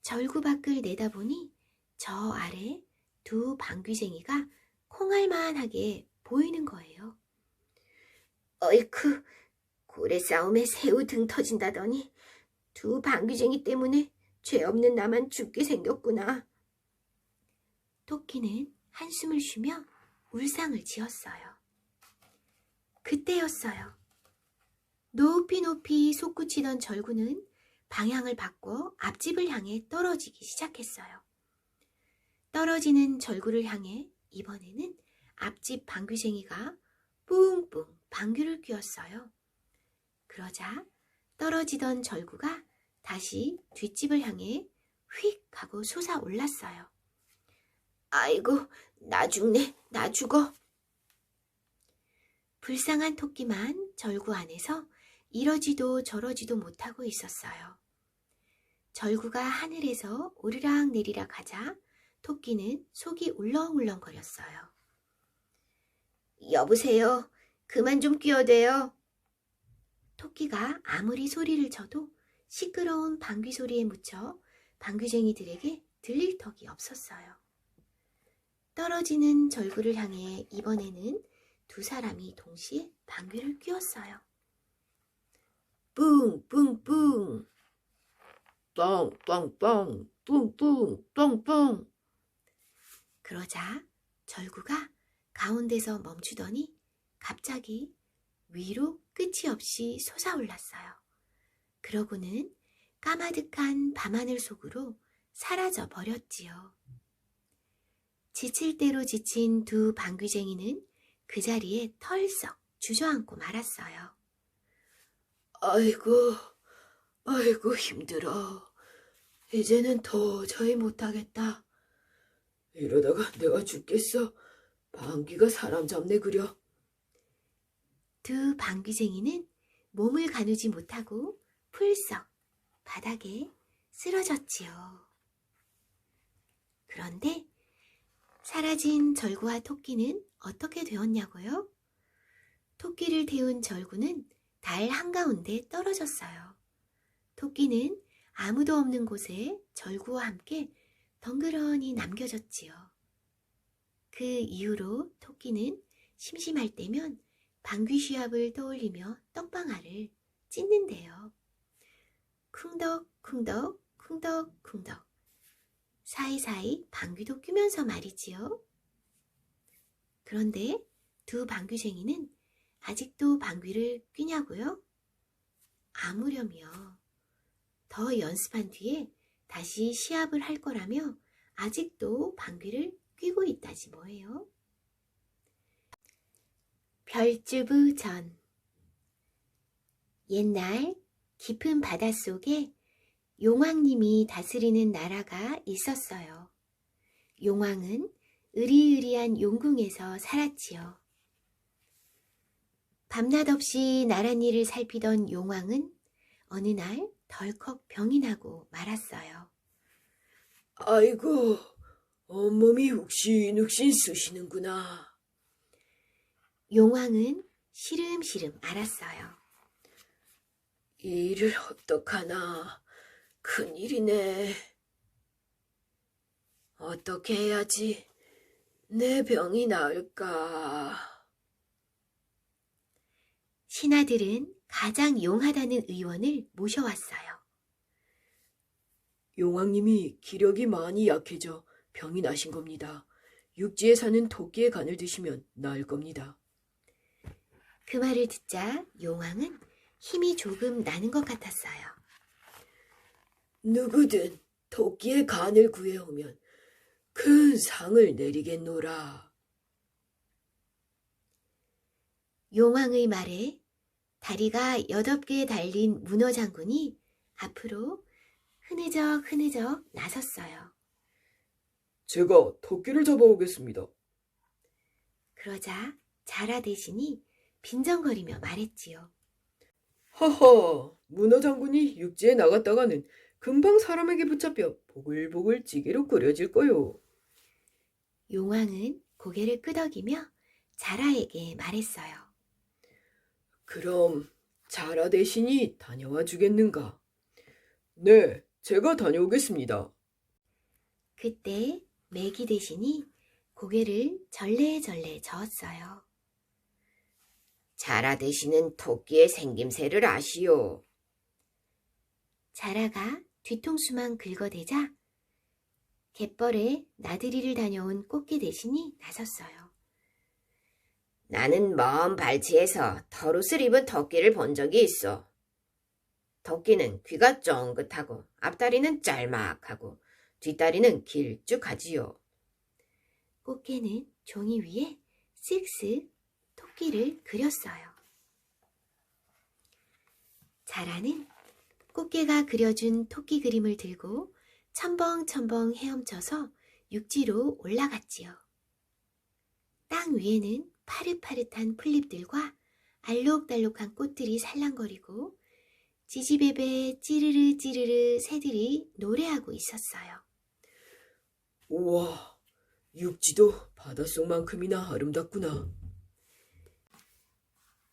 Speaker 1: 절구 밖을 내다보니 저 아래 두 방귀쟁이가 콩알만하게 보이는 거예요. 어이쿠, 고래 싸움에 새우 등 터진다더니 두 방귀쟁이 때문에 죄 없는 나만 죽게 생겼구나. 토끼는 한숨을 쉬며 울상을 지었어요. 그때였어요. 높이 높이 솟구치던 절구는 방향을 바꿔 앞집을 향해 떨어지기 시작했어요. 떨어지는 절구를 향해 이번에는 앞집 방귀쟁이가 뿡뿡 방귀를 뀌었어요. 그러자 떨어지던 절구가 다시 뒷집을 향해 휙 하고 솟아올랐어요. 아이고, 나 죽네, 나 죽어. 불쌍한 토끼만 절구 안에서 이러지도 저러지도 못하고 있었어요. 절구가 하늘에서 오르락 내리락 하자 토끼는 속이 울렁울렁거렸어요. 여보세요, 그만 좀 끼어대요. 토끼가 아무리 소리를 쳐도 시끄러운 방귀 소리에 묻혀 방귀쟁이들에게 들릴 턱이 없었어요. 떨어지는 절구를 향해 이번에는 두 사람이 동시에 방귀를 뀌었어요. 뿡뿡뿡,
Speaker 2: 뻥뻥뻥, 뿡뿡, 뻥뻥.
Speaker 1: 그러자 절구가 가운데서 멈추더니 갑자기 위로 끝이 없이 솟아올랐어요. 그러고는 까마득한 밤하늘 속으로 사라져 버렸지요. 지칠 대로 지친 두 방귀쟁이는 그 자리에 털썩 주저앉고 말았어요.
Speaker 2: 아이고, 아이고 힘들어. 이제는 도저히 못하겠다. 이러다가 내가 죽겠어. 방귀가 사람 잡네 그려.
Speaker 1: 두 방귀쟁이는 몸을 가누지 못하고 풀썩 바닥에 쓰러졌지요. 그런데 사라진 절구와 토끼는 어떻게 되었냐고요? 토끼를 태운 절구는 달 한가운데 떨어졌어요. 토끼는 아무도 없는 곳에 절구와 함께 덩그러니 남겨졌지요. 그 이후로 토끼는 심심할 때면 방귀 시합을 떠올리며 떡방아를 찢는데요. 쿵덕쿵덕 쿵덕쿵덕 사이사이 방귀도 뀌면서 말이지요. 그런데 두 방귀쟁이는 아직도 방귀를 뀌냐고요? 아무렴이요. 더 연습한 뒤에 다시 시합을 할 거라며 아직도 방귀를 뀌고 있다지 뭐예요. 별주부 전. 옛날 깊은 바닷속에 용왕님이 다스리는 나라가 있었어요. 용왕은 으리으리한 용궁에서 살았지요. 밤낮 없이 나랏일을 살피던 용왕은 어느 날 덜컥 병이 나고 말았어요.
Speaker 2: 아이고, 온몸이 욱신욱신 쑤시는구나.
Speaker 1: 용왕은 시름시름 앓았어요.
Speaker 2: 이 일을 어떡하나. 큰일이네. 어떻게 해야지 내 병이 나을까.
Speaker 1: 신하들은 가장 용하다는 의원을 모셔왔어요.
Speaker 2: 용왕님이 기력이 많이 약해져 병이 나신 겁니다. 육지에 사는 토끼의 간을 드시면 나을 겁니다.
Speaker 1: 그 말을 듣자 용왕은 힘이 조금 나는 것 같았어요.
Speaker 2: 누구든 토끼의 간을 구해오면 큰 상을 내리겠노라.
Speaker 1: 용왕의 말에 다리가 8개 달린 문어 장군이 앞으로 흐느적 나섰어요.
Speaker 2: 제가 토끼를 잡아오겠습니다.
Speaker 1: 그러자 자라 대신이 빈정거리며 말했지요.
Speaker 2: 하하, 문어 장군이 육지에 나갔다가는 금방 사람에게 붙잡혀 보글보글 찌개로 끓여질 거요.
Speaker 1: 용왕은 고개를 끄덕이며 자라에게 말했어요.
Speaker 2: 그럼 자라 대신이 다녀와 주겠는가? 네, 제가 다녀오겠습니다.
Speaker 1: 그때 메기 대신이 고개를 절레절레 저었어요.
Speaker 3: 자라 대신은 토끼의 생김새를 아시오.
Speaker 1: 자라가 뒤통수만 긁어대자 갯벌에 나들이를 다녀온 꽃게 대신이 나섰어요.
Speaker 3: 나는 먼 발치에서 털옷을 입은 토끼를 본 적이 있어. 토끼는 귀가 쫑긋하고 앞다리는 짤막하고 뒷다리는 길쭉하지요.
Speaker 1: 꽃게는 종이 위에 쓱쓱 토끼를 그렸어요. 자라는 꽃게가 그려준 토끼 그림을 들고 첨벙첨벙 헤엄쳐서 육지로 올라갔지요. 땅 위에는 파릇파릇한 풀잎들과 알록달록한 꽃들이 살랑거리고 지지배배 찌르르 찌르르 새들이 노래하고 있었어요.
Speaker 2: 우와, 육지도 바닷속만큼이나 아름답구나.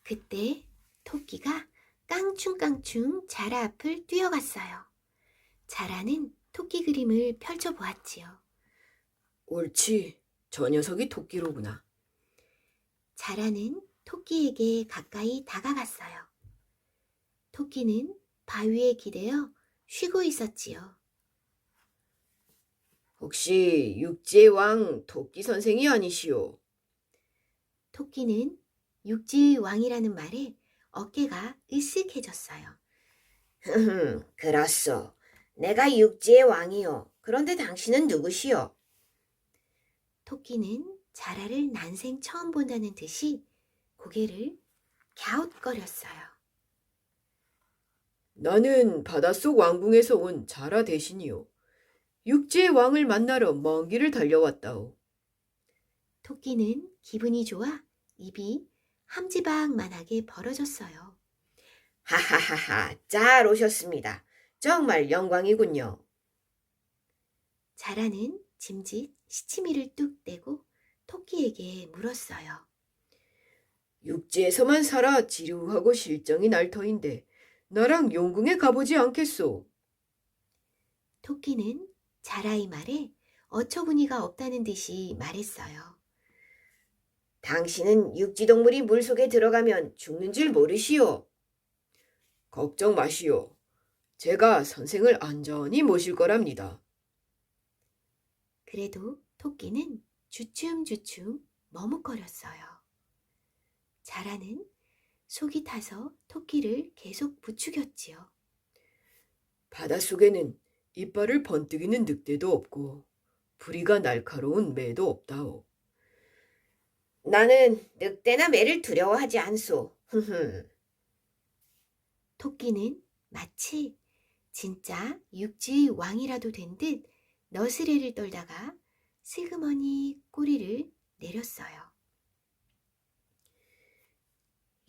Speaker 1: 그때 토끼가 깡충깡충 자라 앞을 뛰어갔어요. 자라는 토끼 그림을 펼쳐보았지요.
Speaker 2: 옳지, 저 녀석이 토끼로구나.
Speaker 1: 자라는 토끼에게 가까이 다가갔어요. 토끼는 바위에 기대어 쉬고 있었지요.
Speaker 2: 혹시 육지의 왕 토끼 선생이 아니시오?
Speaker 1: 토끼는 육지 왕이라는 말에 어깨가 으쓱해졌어요.
Speaker 3: 그렇소. 내가 육지의 왕이요. 그런데 당신은 누구시오?
Speaker 1: 토끼는 자라를 난생 처음 본다는 듯이 고개를 갸웃거렸어요.
Speaker 2: 나는 바닷속 왕궁에서 온 자라 대신이요. 육지의 왕을 만나러 먼 길을 달려왔다오.
Speaker 1: 토끼는 기분이 좋아 입이 함지박만하게 벌어졌어요.
Speaker 3: 하하하하, 잘 오셨습니다. 정말 영광이군요.
Speaker 1: 자라는 짐짓 시치미를 뚝 떼고 토끼에게 물었어요.
Speaker 2: 육지에서만 살아 지루하고 실정이 날 터인데 나랑 용궁에 가보지 않겠소?
Speaker 1: 토끼는 자라의 말에 어처구니가 없다는 듯이 말했어요.
Speaker 3: 당신은 육지동물이 물속에 들어가면 죽는 줄 모르시오.
Speaker 2: 걱정 마시오. 제가 선생을 안전히 모실 거랍니다.
Speaker 1: 그래도 토끼는 주춤주춤 머뭇거렸어요. 자라는 속이 타서 토끼를 계속 부추겼지요.
Speaker 2: 바닷속에는 이빨을 번뜩이는 늑대도 없고 부리가 날카로운 매도 없다오.
Speaker 3: 나는 늑대나 매를 두려워하지 않소.
Speaker 1: 토끼는 마치 진짜 육지 왕이라도 된 듯 너스레를 떨다가 슬그머니 꼬리를 내렸어요.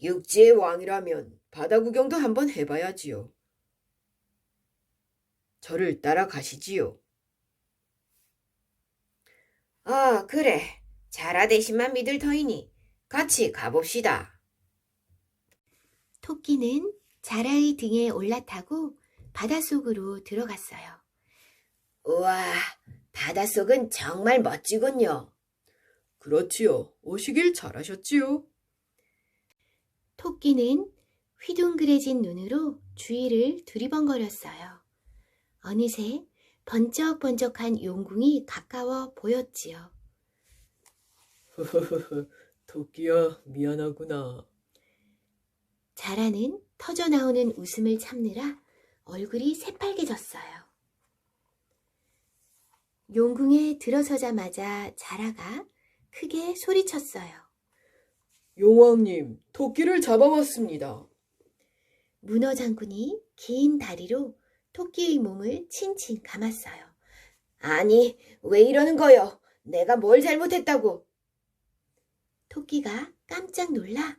Speaker 2: 육지의 왕이라면 바다 구경도 한번 해봐야지요. 저를 따라가시지요.
Speaker 3: 아, 그래. 자라 대신만 믿을 터이니 같이 가봅시다.
Speaker 1: 토끼는 자라의 등에 올라타고 바닷속으로 들어갔어요.
Speaker 3: 우와, 바닷속은 정말 멋지군요.
Speaker 2: 그렇지요. 오시길 잘하셨지요.
Speaker 1: 토끼는 휘둥그레진 눈으로 주위를 두리번거렸어요. 어느새 번쩍번쩍한 용궁이 가까워 보였지요.
Speaker 2: 토끼야, 미안하구나.
Speaker 1: 자라는 터져나오는 웃음을 참느라 얼굴이 새빨개졌어요. 용궁에 들어서자마자 자라가 크게 소리쳤어요.
Speaker 2: 용왕님, 토끼를 잡아왔습니다.
Speaker 1: 문어 장군이 긴 다리로 토끼의 몸을 친친 감았어요.
Speaker 3: 아니, 왜 이러는 거요? 내가 뭘 잘못했다고?
Speaker 1: 토끼가 깜짝 놀라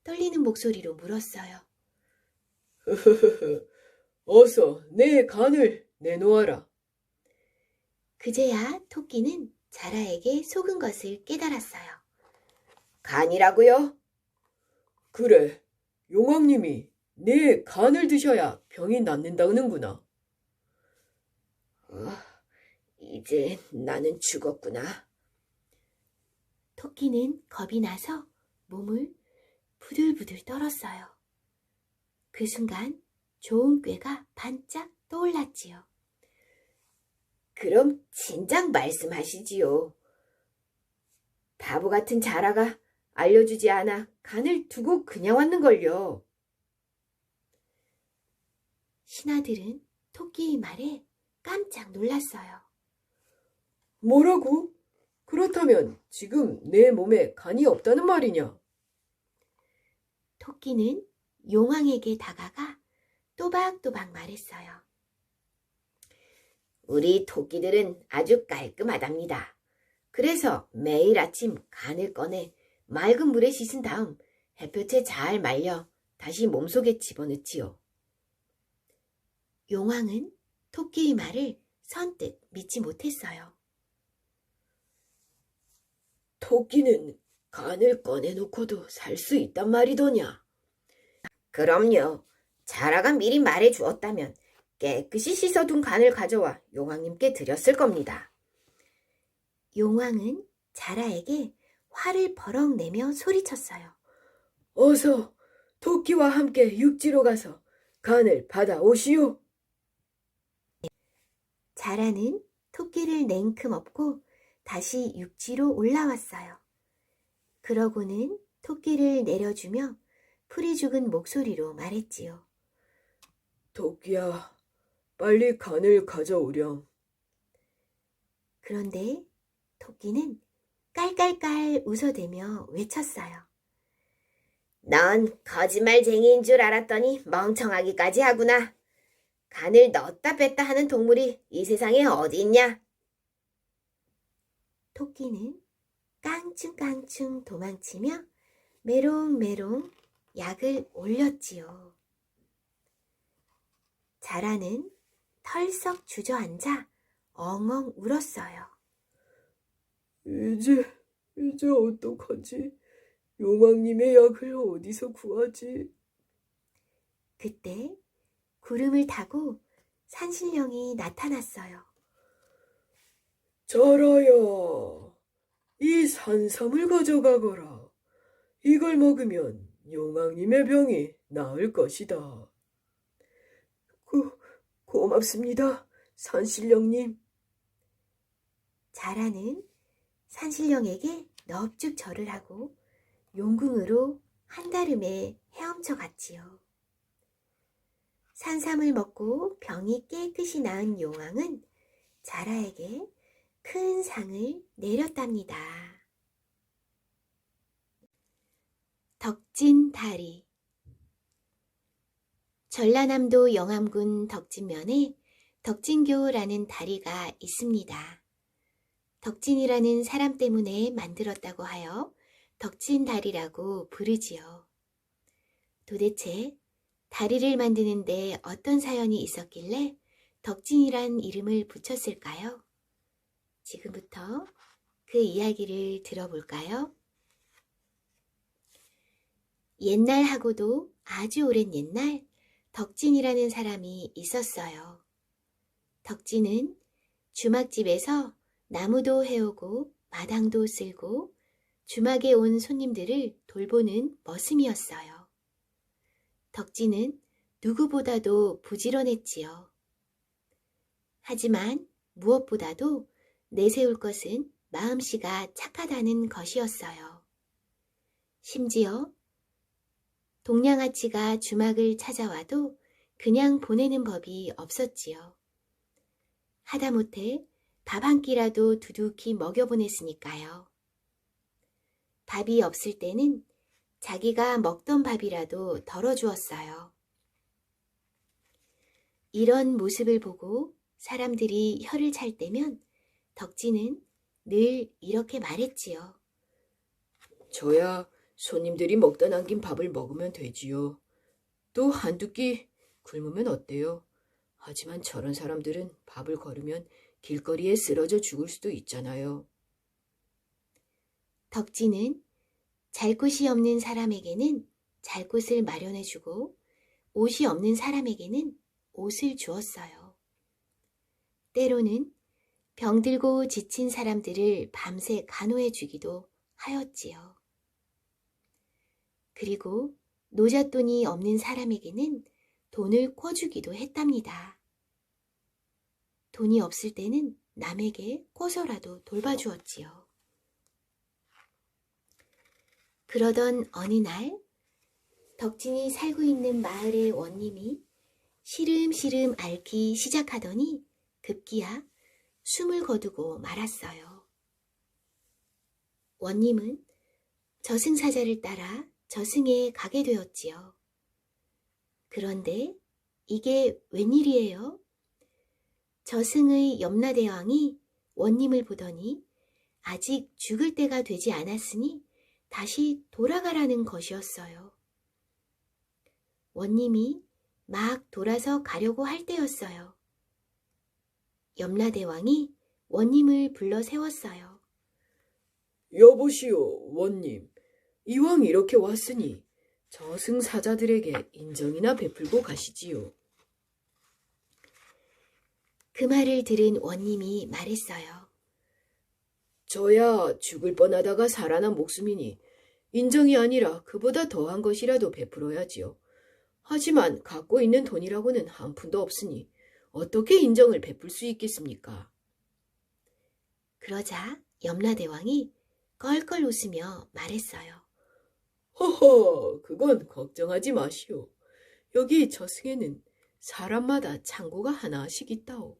Speaker 1: 떨리는 목소리로 물었어요.
Speaker 2: 어서 내 간을 내놓아라.
Speaker 1: 그제야 토끼는 자라에게 속은 것을 깨달았어요.
Speaker 3: 간이라고요?
Speaker 2: 그래, 용왕님이 내 간을 드셔야 병이 낫는다는구나.
Speaker 3: 이제 나는 죽었구나.
Speaker 1: 토끼는 겁이 나서 몸을 부들부들 떨었어요. 그 순간 좋은 꾀가 반짝 떠올랐지요.
Speaker 3: 그럼 진작 말씀하시지요. 바보 같은 자라가 알려주지 않아 간을 두고 그냥 왔는걸요.
Speaker 1: 신하들은 토끼의 말에 깜짝 놀랐어요.
Speaker 2: 뭐라고? 그렇다면 지금 내 몸에 간이 없다는 말이냐?
Speaker 1: 토끼는 용왕에게 다가가 또박또박 말했어요.
Speaker 3: 우리 토끼들은 아주 깔끔하답니다. 그래서 매일 아침 간을 꺼내 맑은 물에 씻은 다음 햇볕에 잘 말려 다시 몸속에 집어넣지요.
Speaker 1: 용왕은 토끼의 말을 선뜻 믿지 못했어요.
Speaker 2: 토끼는 간을 꺼내놓고도 살 수 있단 말이더냐?
Speaker 3: 그럼요. 자라가 미리 말해 주었다면 깨끗이 씻어둔 간을 가져와 용왕님께 드렸을 겁니다.
Speaker 1: 용왕은 자라에게 화를 버럭 내며 소리쳤어요.
Speaker 2: 어서 토끼와 함께 육지로 가서 간을 받아오시오.
Speaker 1: 자라는 토끼를 냉큼 업고 다시 육지로 올라왔어요. 그러고는 토끼를 내려주며 풀이 죽은 목소리로 말했지요.
Speaker 2: 토끼야, 빨리 간을 가져오렴.
Speaker 1: 그런데 토끼는 깔깔깔 웃어대며 외쳤어요.
Speaker 3: 넌 거짓말쟁이인 줄 알았더니 멍청하기까지 하구나. 간을 넣었다 뺐다 하는 동물이 이 세상에 어디 있냐?
Speaker 1: 토끼는 깡충깡충 도망치며 메롱메롱 약을 올렸지요. 자라는 털썩 주저앉아 엉엉 울었어요.
Speaker 2: 이제 어떡하지? 용왕님의 약을 어디서 구하지?
Speaker 1: 그때 구름을 타고 산신령이 나타났어요.
Speaker 2: 자라야, 이 산삼을 가져가거라. 이걸 먹으면 용왕님의 병이 나을 것이다. 고맙습니다, 산신령님.
Speaker 1: 자라는 산신령에게 넙죽 절을 하고 용궁으로 한달음에 헤엄쳐 갔지요. 산삼을 먹고 병이 깨끗이 나은 용왕은 자라에게 큰 상을 내렸답니다. 덕진다리. 전라남도 영암군 덕진면에 덕진교라는 다리가 있습니다. 덕진이라는 사람 때문에 만들었다고 하여 덕진다리라고 부르지요. 도대체 다리를 만드는데 어떤 사연이 있었길래 덕진이란 이름을 붙였을까요? 지금부터 그 이야기를 들어볼까요? 옛날하고도 아주 오랜 옛날 덕진이라는 사람이 있었어요. 덕진은 주막집에서 나무도 해오고 마당도 쓸고 주막에 온 손님들을 돌보는 머슴이었어요. 덕진은 누구보다도 부지런했지요. 하지만 무엇보다도 내세울 것은 마음씨가 착하다는 것이었어요. 심지어 동양아치가 주막을 찾아와도 그냥 보내는 법이 없었지요. 하다못해 밥 한 끼라도 두둑히 먹여보냈으니까요. 밥이 없을 때는 자기가 먹던 밥이라도 덜어주었어요. 이런 모습을 보고 사람들이 혀를 찰 때면 덕지는 늘 이렇게 말했지요.
Speaker 2: 저야 손님들이 먹다 남긴 밥을 먹으면 되지요. 또 한두 끼 굶으면 어때요? 하지만 저런 사람들은 밥을 거르면 길거리에 쓰러져 죽을 수도 있잖아요.
Speaker 1: 덕지는 잘 곳이 없는 사람에게는 잘 곳을 마련해주고 옷이 없는 사람에게는 옷을 주었어요. 때로는 병들고 지친 사람들을 밤새 간호해주기도 하였지요. 그리고 노잣돈이 없는 사람에게는 돈을 꿔주기도 했답니다. 돈이 없을 때는 남에게 꿔서라도 돌봐주었지요. 그러던 어느 날 덕진이 살고 있는 마을의 원님이 시름시름 앓기 시작하더니 급기야 숨을 거두고 말았어요. 원님은 저승사자를 따라 저승에 가게 되었지요. 그런데 이게 웬일이에요? 저승의 염라대왕이 원님을 보더니 아직 죽을 때가 되지 않았으니 다시 돌아가라는 것이었어요. 원님이 막 돌아서 가려고 할 때였어요. 염라대왕이 원님을 불러 세웠어요.
Speaker 2: 여보시오, 원님. 이왕 이렇게 왔으니 저승사자들에게 인정이나 베풀고 가시지요.
Speaker 1: 그 말을 들은 원님이 말했어요.
Speaker 2: 저야 죽을 뻔하다가 살아난 목숨이니 인정이 아니라 그보다 더한 것이라도 베풀어야지요. 하지만 갖고 있는 돈이라고는 한 푼도 없으니 어떻게 인정을 베풀 수 있겠습니까?
Speaker 1: 그러자 염라대왕이 껄껄 웃으며 말했어요.
Speaker 2: 허허, 그건 걱정하지 마시오. 여기 저승에는 사람마다 창고가 하나씩 있다오.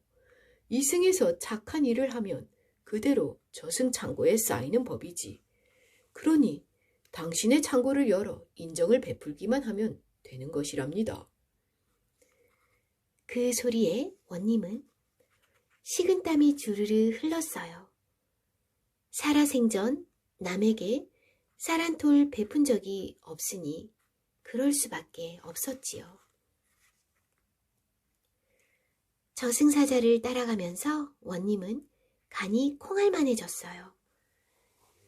Speaker 2: 이승에서 착한 일을 하면 그대로 저승 창고에 쌓이는 법이지. 그러니 당신의 창고를 열어 인정을 베풀기만 하면 되는 것이랍니다.
Speaker 1: 그 소리에 원님은 식은땀이 주르르 흘렀어요. 살아생전 남에게 쌀 한 톨 베푼 적이 없으니 그럴 수밖에 없었지요. 저승사자를 따라가면서 원님은 간이 콩알만해졌어요.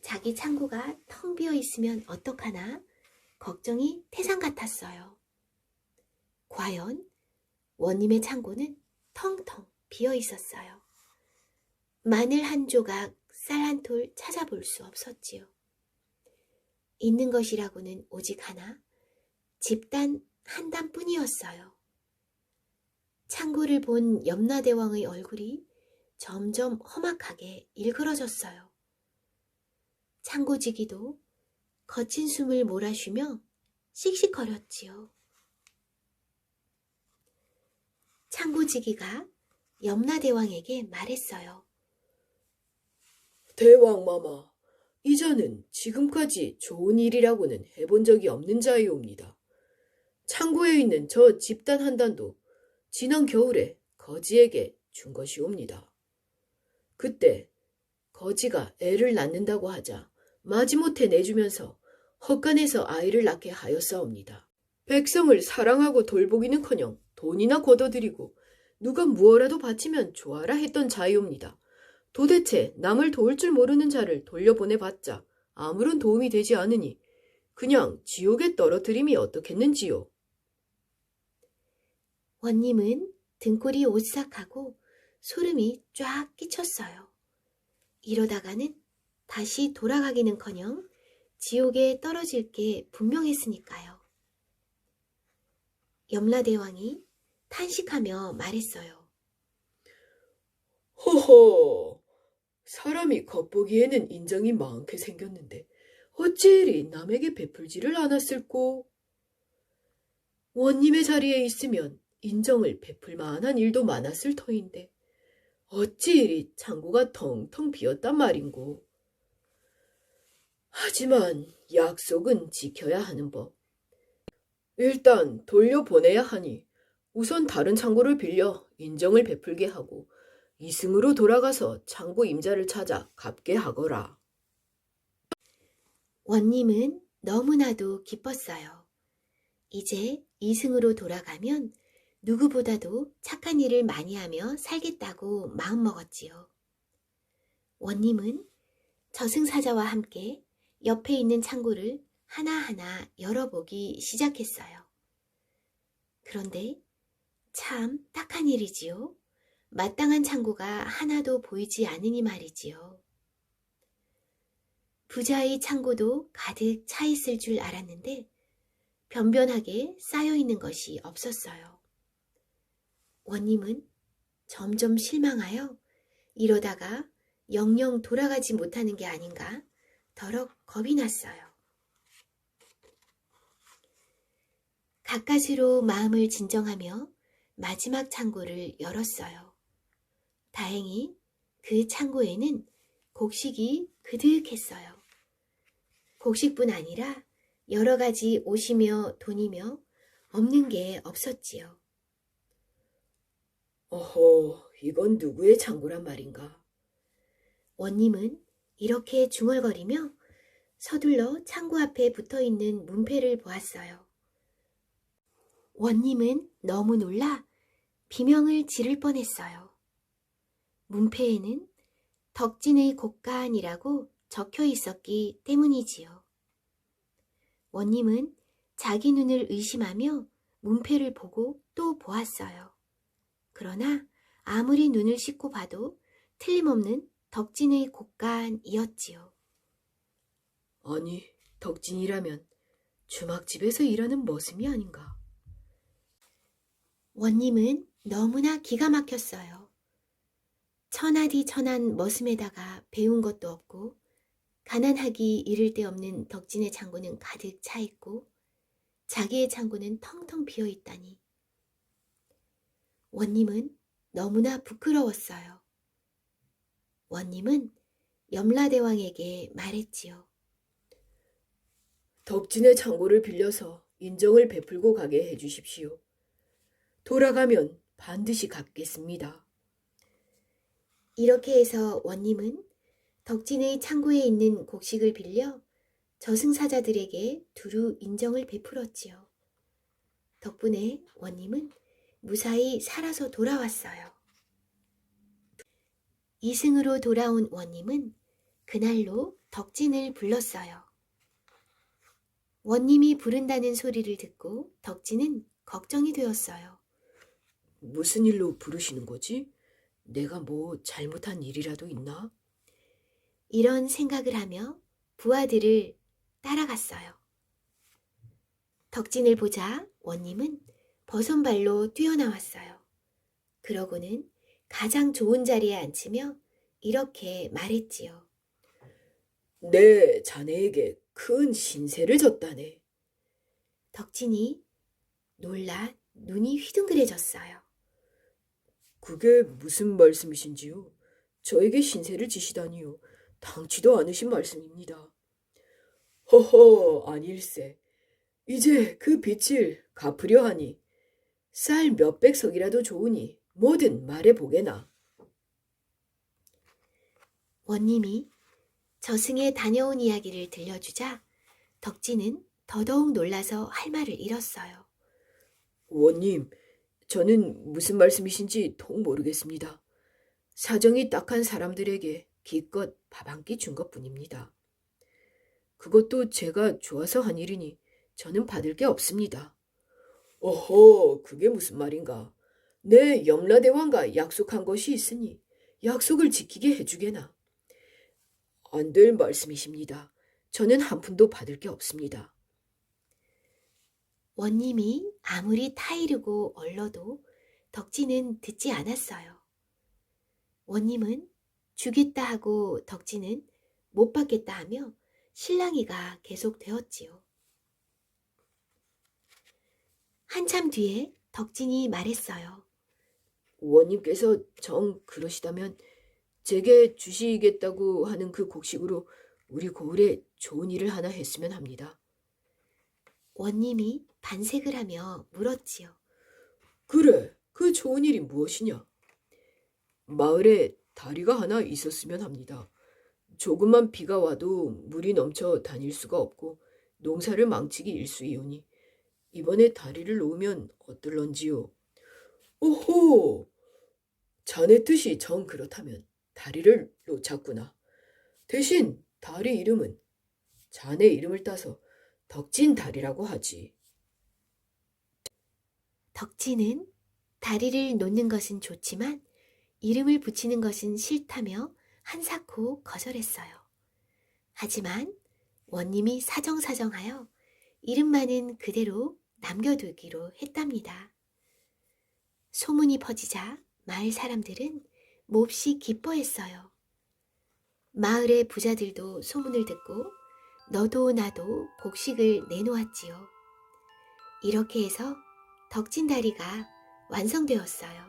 Speaker 1: 자기 창고가 텅 비어 있으면 어떡하나 걱정이 태산 같았어요. 과연 원님의 창고는 텅텅 비어 있었어요. 마늘 한 조각, 쌀 한 톨 찾아볼 수 없었지요. 있는 것이라고는 오직 하나, 집단 한 단뿐이었어요. 창고를 본 염라대왕의 얼굴이 점점 험악하게 일그러졌어요. 창고지기도 거친 숨을 몰아쉬며 씩씩거렸지요. 창고지기가 염라대왕에게 말했어요.
Speaker 2: 대왕마마, 이 자는 지금까지 좋은 일이라고는 해본 적이 없는 자이옵니다. 창고에 있는 저 집단 한 단도 지난 겨울에 거지에게 준 것이옵니다. 그때 거지가 애를 낳는다고 하자 마지못해 내주면서 헛간에서 아이를 낳게 하였사옵니다. 백성을 사랑하고 돌보기는커녕 돈이나 걷어들이고 누가 무엇라도 바치면 좋아라 했던 자이옵니다. 도대체 남을 도울 줄 모르는 자를 돌려보내봤자 아무런 도움이 되지 않으니 그냥 지옥에 떨어뜨림이 어떻겠는지요.
Speaker 1: 원님은 등골이 오싹하고 소름이 쫙 끼쳤어요. 이러다가는 다시 돌아가기는커녕 지옥에 떨어질 게 분명했으니까요. 염라대왕이 탄식하며 말했어요.
Speaker 2: 허허, 사람이 겉보기에는 인정이 많게 생겼는데 어찌 이리 남에게 베풀지를 않았을꼬? 원님의 자리에 있으면 인정을 베풀 만한 일도 많았을 터인데 어찌 이리 창고가 텅텅 비었단 말인고. 하지만 약속은 지켜야 하는 법. 일단 돌려보내야 하니 우선 다른 창고를 빌려 인정을 베풀게 하고 이승으로 돌아가서 창고 임자를 찾아 갚게 하거라.
Speaker 1: 원님은 너무나도 기뻤어요. 이제 이승으로 돌아가면 누구보다도 착한 일을 많이 하며 살겠다고 마음먹었지요. 원님은 저승사자와 함께 옆에 있는 창고를 하나하나 열어보기 시작했어요. 그런데 참 딱한 일이지요. 마땅한 창고가 하나도 보이지 않으니 말이지요. 부자의 창고도 가득 차 있을 줄 알았는데 변변하게 쌓여 있는 것이 없었어요. 원님은 점점 실망하여 이러다가 영영 돌아가지 못하는 게 아닌가 더럭 겁이 났어요. 가까스로 마음을 진정하며 마지막 창고를 열었어요. 다행히 그 창고에는 곡식이 그득했어요. 곡식뿐 아니라 여러 가지 옷이며 돈이며 없는 게 없었지요.
Speaker 2: 어허, 이건 누구의 창고란 말인가?
Speaker 1: 원님은 이렇게 중얼거리며 서둘러 창고 앞에 붙어있는 문패를 보았어요. 원님은 너무 놀라 비명을 지를 뻔했어요. 문패에는 덕진의 곡간이라고 적혀 있었기 때문이지요. 원님은 자기 눈을 의심하며 문패를 보고 또 보았어요. 그러나 아무리 눈을 씻고 봐도 틀림없는 덕진의 곡간이었지요.
Speaker 2: 아니, 덕진이라면 주막집에서 일하는 머슴이 아닌가?
Speaker 1: 원님은 너무나 기가 막혔어요. 천하디 천한 머슴에다가 배운 것도 없고 가난하기 이를 데 없는 덕진의 창고는 가득 차 있고 자기의 창고는 텅텅 비어 있다니. 원님은 너무나 부끄러웠어요. 원님은 염라대왕에게 말했지요.
Speaker 2: 덕진의 창고를 빌려서 인정을 베풀고 가게 해주십시오. 돌아가면 반드시 갚겠습니다.
Speaker 1: 이렇게 해서 원님은 덕진의 창고에 있는 곡식을 빌려 저승사자들에게 두루 인정을 베풀었지요. 덕분에 원님은 무사히 살아서 돌아왔어요. 이승으로 돌아온 원님은 그날로 덕진을 불렀어요. 원님이 부른다는 소리를 듣고 덕진은 걱정이 되었어요.
Speaker 2: 무슨 일로 부르시는 거지? 내가 뭐 잘못한 일이라도 있나?
Speaker 1: 이런 생각을 하며 부하들을 따라갔어요. 덕진을 보자 원님은 버선발로 뛰어나왔어요. 그러고는 가장 좋은 자리에 앉으며 이렇게 말했지요.
Speaker 2: 내 자네에게 큰 신세를 졌다네.
Speaker 1: 덕진이 놀라 눈이 휘둥그레졌어요.
Speaker 2: 그게 무슨 말씀이신지요? 저에게 신세를 지시다니요. 당치도 않으신 말씀입니다. 허허, 아닐세. 이제 그 빚을 갚으려 하니 쌀 몇백 석이라도 좋으니 뭐든 말해보게나.
Speaker 1: 원님이 저승에 다녀온 이야기를 들려주자 덕진은 더더욱 놀라서 할 말을 잃었어요.
Speaker 2: 원님, 저는 무슨 말씀이신지 통 모르겠습니다. 사정이 딱한 사람들에게 기껏 밥 한 끼 준 것뿐입니다. 그것도 제가 좋아서 한 일이니 저는 받을 게 없습니다. 어허, 그게 무슨 말인가? 내 염라대왕과 약속한 것이 있으니 약속을 지키게 해주게나. 안 될 말씀이십니다. 저는 한 푼도 받을 게 없습니다.
Speaker 1: 원님이 아무리 타이르고 얼러도 덕진은 듣지 않았어요. 원님은 주겠다 하고 덕진은 못 받겠다 하며 실랑이가 계속되었지요. 한참 뒤에 덕진이 말했어요.
Speaker 2: 원님께서 정 그러시다면 제게 주시겠다고 하는 그 곡식으로 우리 고을에 좋은 일을 하나 했으면 합니다.
Speaker 1: 원님이 반색을 하며 물었지요.
Speaker 2: 그래, 그 좋은 일이 무엇이냐? 마을에 다리가 하나 있었으면 합니다. 조금만 비가 와도 물이 넘쳐 다닐 수가 없고 농사를 망치기 일쑤이오니 이번에 다리를 놓으면 어떨런지요? 오호! 자네 뜻이 정 그렇다면 다리를 놓자꾸나. 대신 다리 이름은 자네 이름을 따서 덕진다리라고 하지.
Speaker 1: 덕진은 다리를 놓는 것은 좋지만 이름을 붙이는 것은 싫다며 한사코 거절했어요. 하지만 원님이 사정사정하여 이름만은 그대로 남겨두기로 했답니다. 소문이 퍼지자 마을 사람들은 몹시 기뻐했어요. 마을의 부자들도 소문을 듣고 너도 나도 곡식을 내놓았지요. 이렇게 해서 덕진다리가 완성되었어요.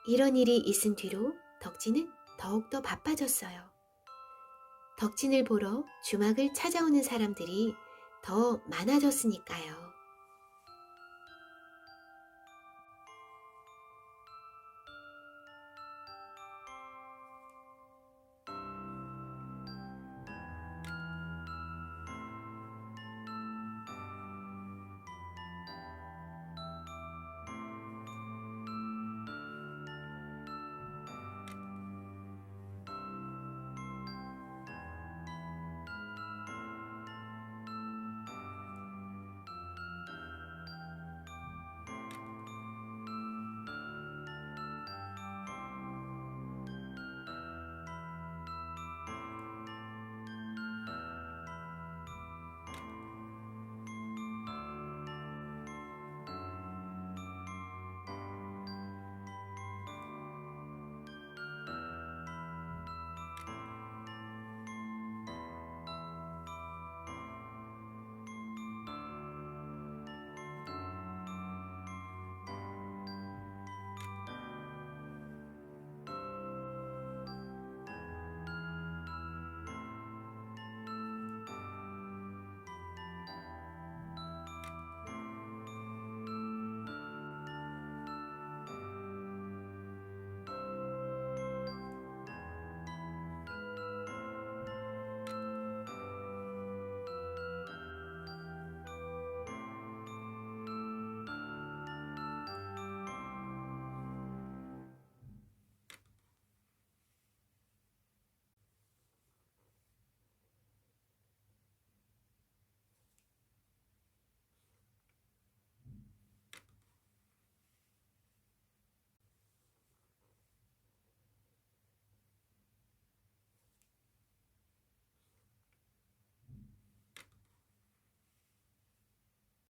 Speaker 1: 이런 일이 있은 뒤로 덕진은 더욱더 바빠졌어요. 덕진을 보러 주막을 찾아오는 사람들이 더 많아졌으니까요.